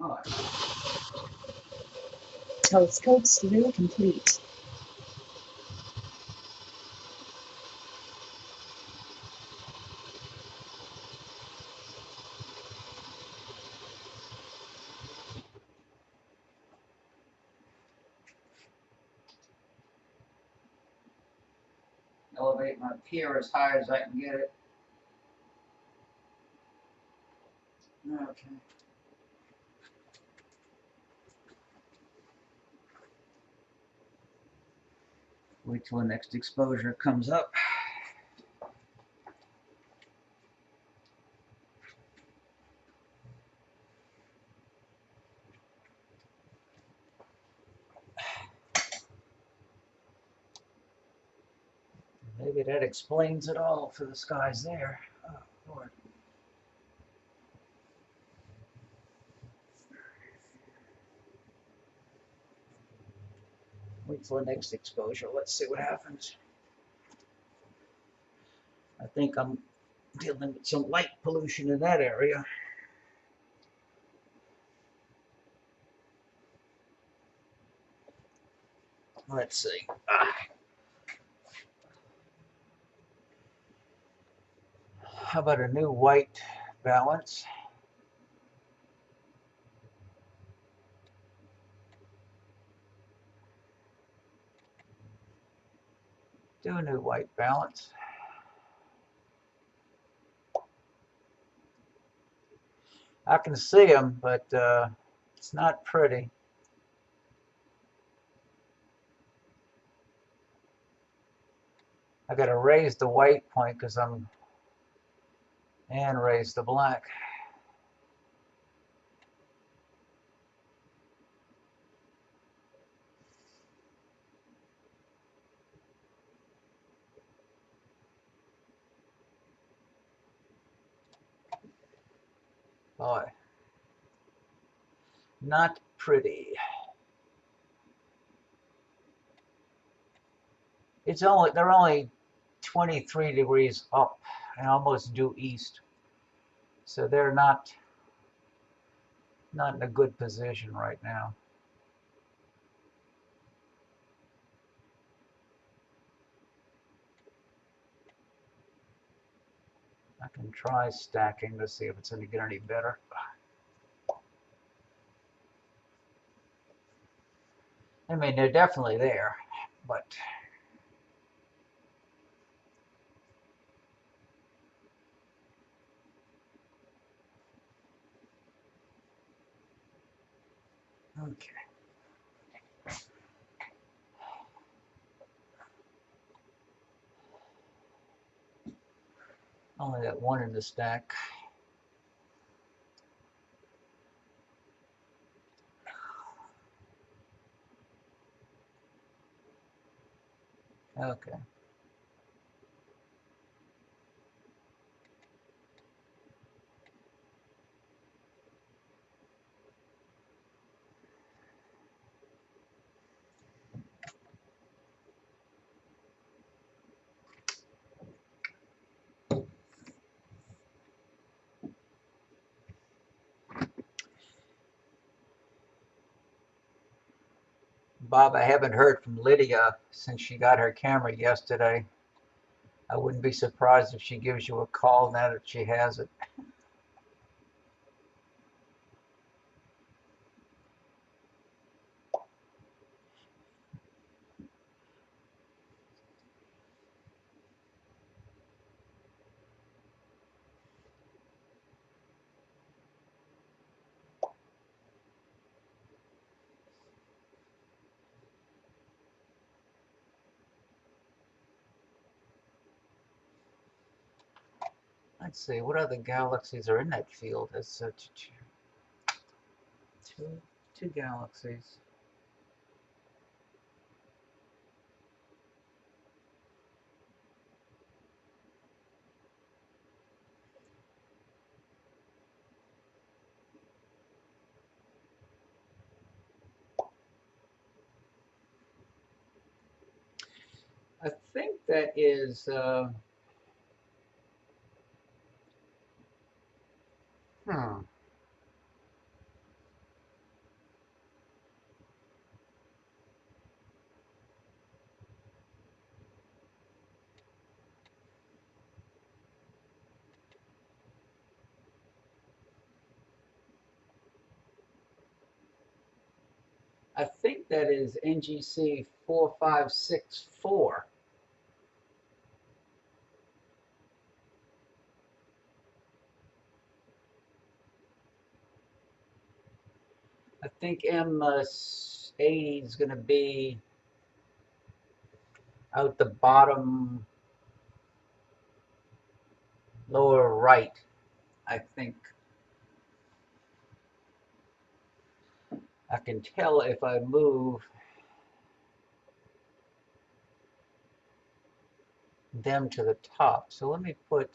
Oh, Telescope slew complete. elevate my pier as high as I can get it. Okay. Wait till the next exposure comes up. Maybe that explains it all for the skies there. Oh, Lord. Wait till the next exposure. Let's see what happens. I think I'm dealing with some light pollution in that area. Let's see. How about a new white balance? Do a new white balance. I can see them, but it's not pretty. I got to raise the white point because and raise the black. Boy, not pretty. They're only 23 degrees up and almost due east, so they're not in a good position right now. I can try stacking to see if it's going to get any better. I mean, they're definitely there, but okay. Only got one in the stack. Okay. Bob, I haven't heard from Lydia since she got her camera yesterday. I wouldn't be surprised if she gives you a call now that she has it. Let's see, what other galaxies are in that field? That's two galaxies. I think that is, I think that is NGC 4564. I think M80 is going to be out the bottom lower right. I think I can tell if I move them to the top. So let me put,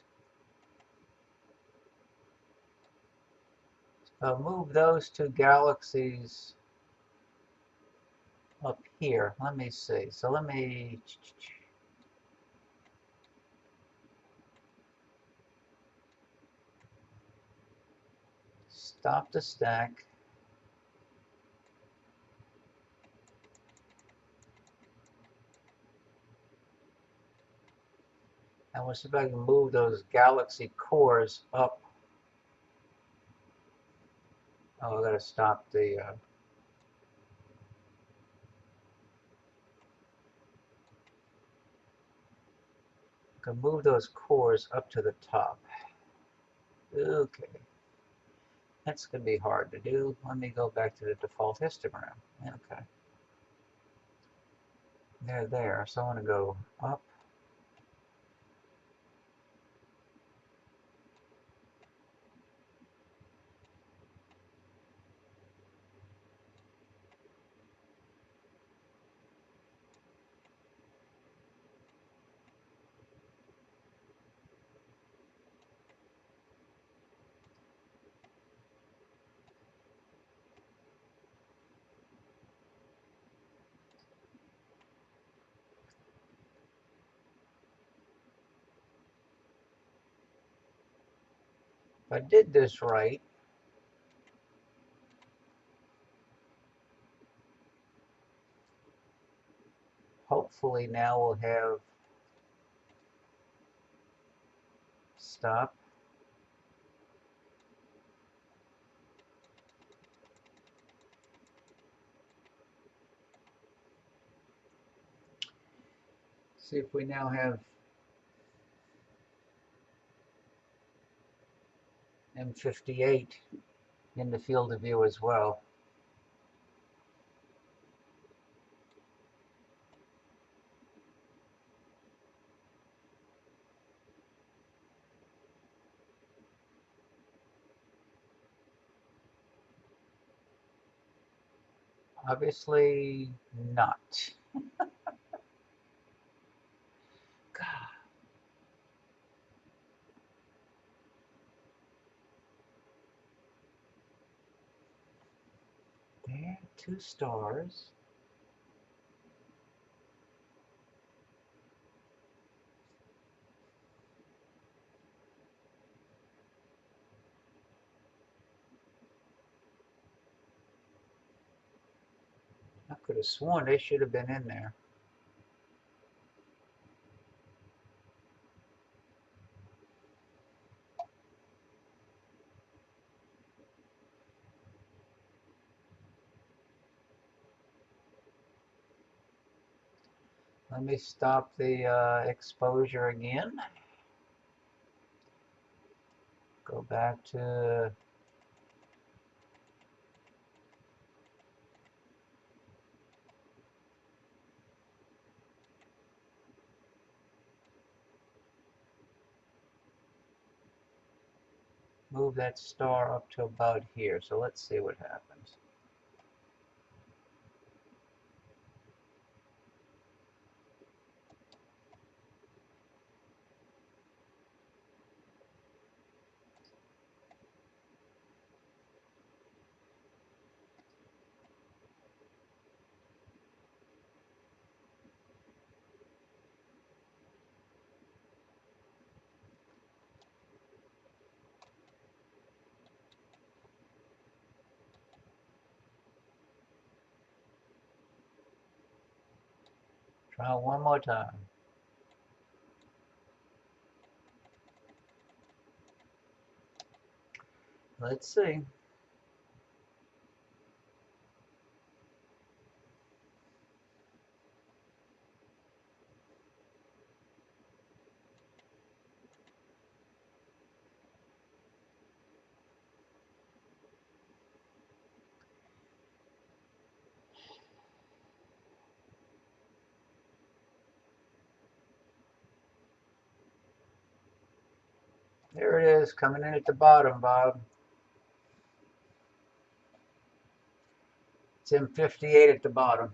I'll move those two galaxies up here. Let me see. So let me stop the stack. And we'll see if I can move those galaxy cores up. Oh, I gotta stop the can move those cores up to the top. Okay. That's going to be hard to do. Let me go back to the default histogram. Okay. They're there. So I want to go up. If I did this right, hopefully now we'll have stop. See if we now have M58 in the field of view as well. Obviously not. God. There, 2 stars. I could have sworn they should have been in there. Let me stop the exposure again. Go back to move that star up to about here. So let's see what happens. Try one more time. Let's see. There it is, coming in at the bottom, Bob. It's M58 at the bottom.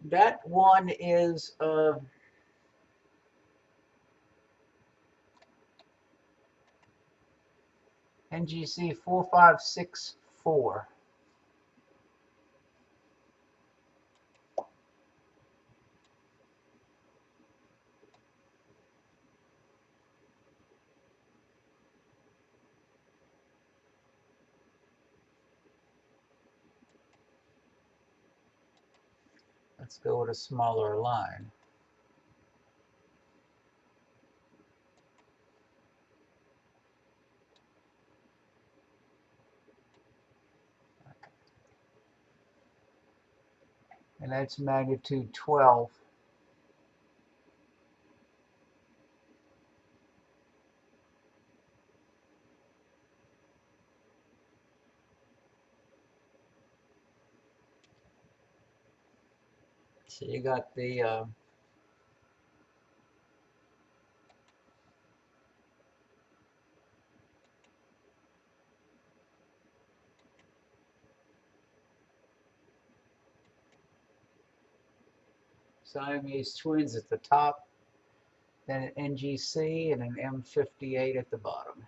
That one is NGC 4564. Let's go with a smaller line. And that's magnitude 12. So you got the Siamese twins at the top, then an NGC and an M58 at the bottom.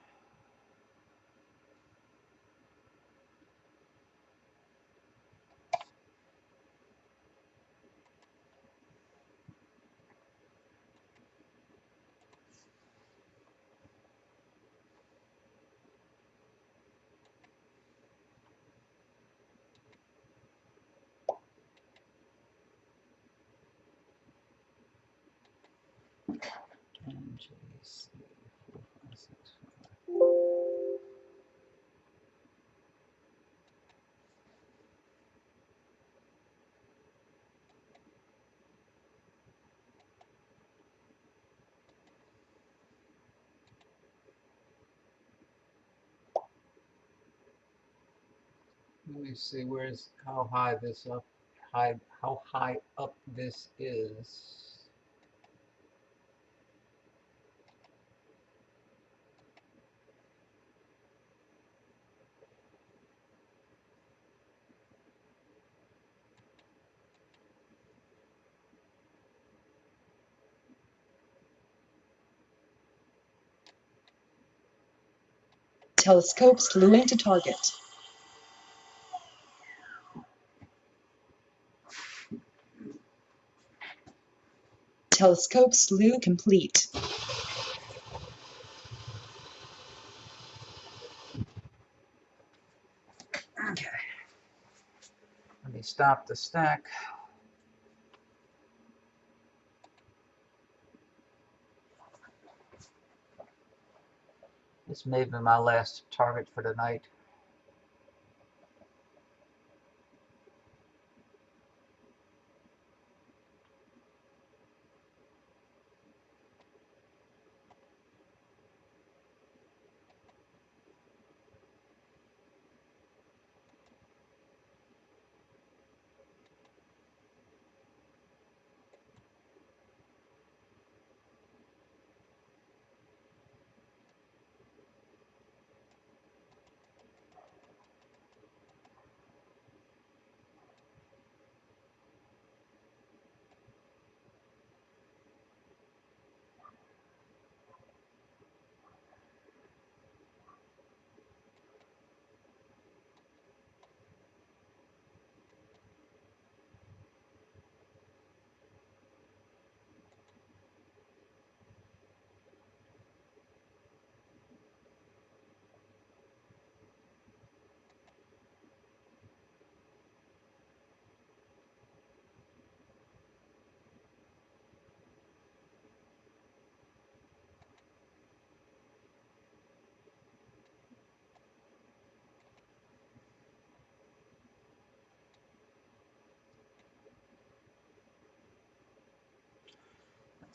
NGC 4565. Let me see how high this up how high up this is. Telescope slewing to target. Telescope slew complete. Okay. Let me stop the stack. This may be my last target for tonight.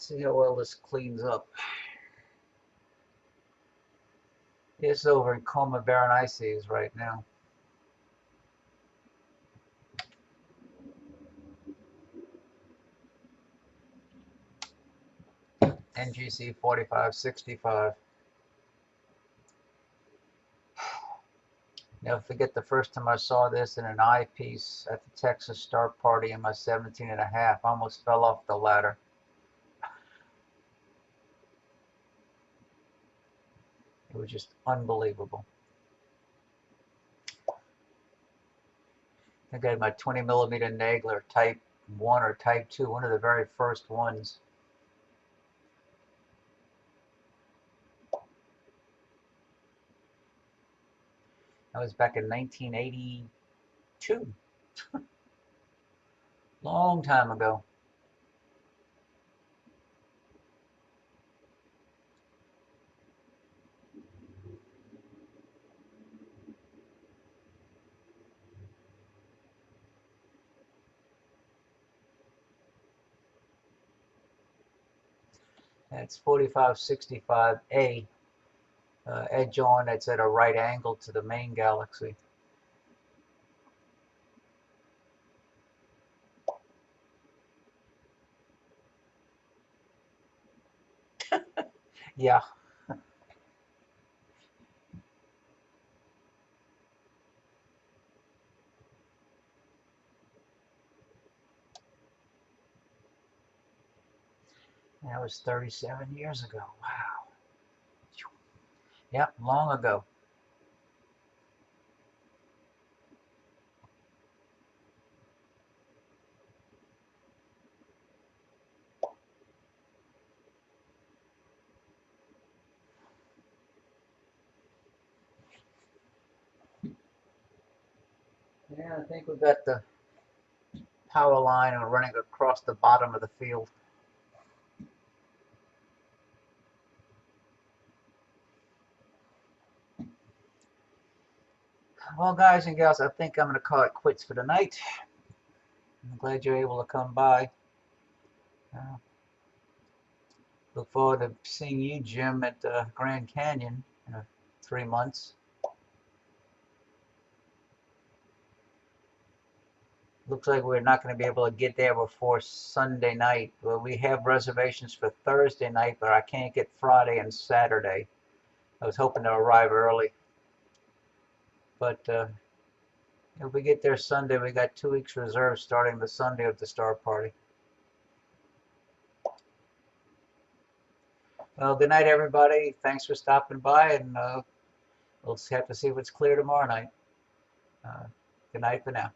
Let's see how well this cleans up. It's over in Coma Berenices right now. NGC 4565. Now never forget the first time I saw this in an eyepiece at the Texas Start Party in my 17 and a half. I almost fell off the ladder. It was just unbelievable. I think I had my 20 millimeter Nagler Type 1 or Type 2, one of the very first ones. That was back in 1982. Long time ago. That's 4565A edge on. That's at a right angle to the main galaxy. Yeah. That was 37 years ago. Wow. Yep, long ago. Yeah, I think we've got the power line running across the bottom of the field. Well, guys and gals, I think I'm going to call it quits for tonight. I'm glad you're able to come by. Look forward to seeing you, Jim, at Grand Canyon in 3 months. Looks like we're not going to be able to get there before Sunday night. Well, we have reservations for Thursday night, but I can't get Friday and Saturday. I was hoping to arrive early. But if we get there Sunday, we got 2 weeks reserved starting the Sunday of the Start Party. Well, good night, everybody. Thanks for stopping by, and we'll have to see what's clear tomorrow night. Good night for now.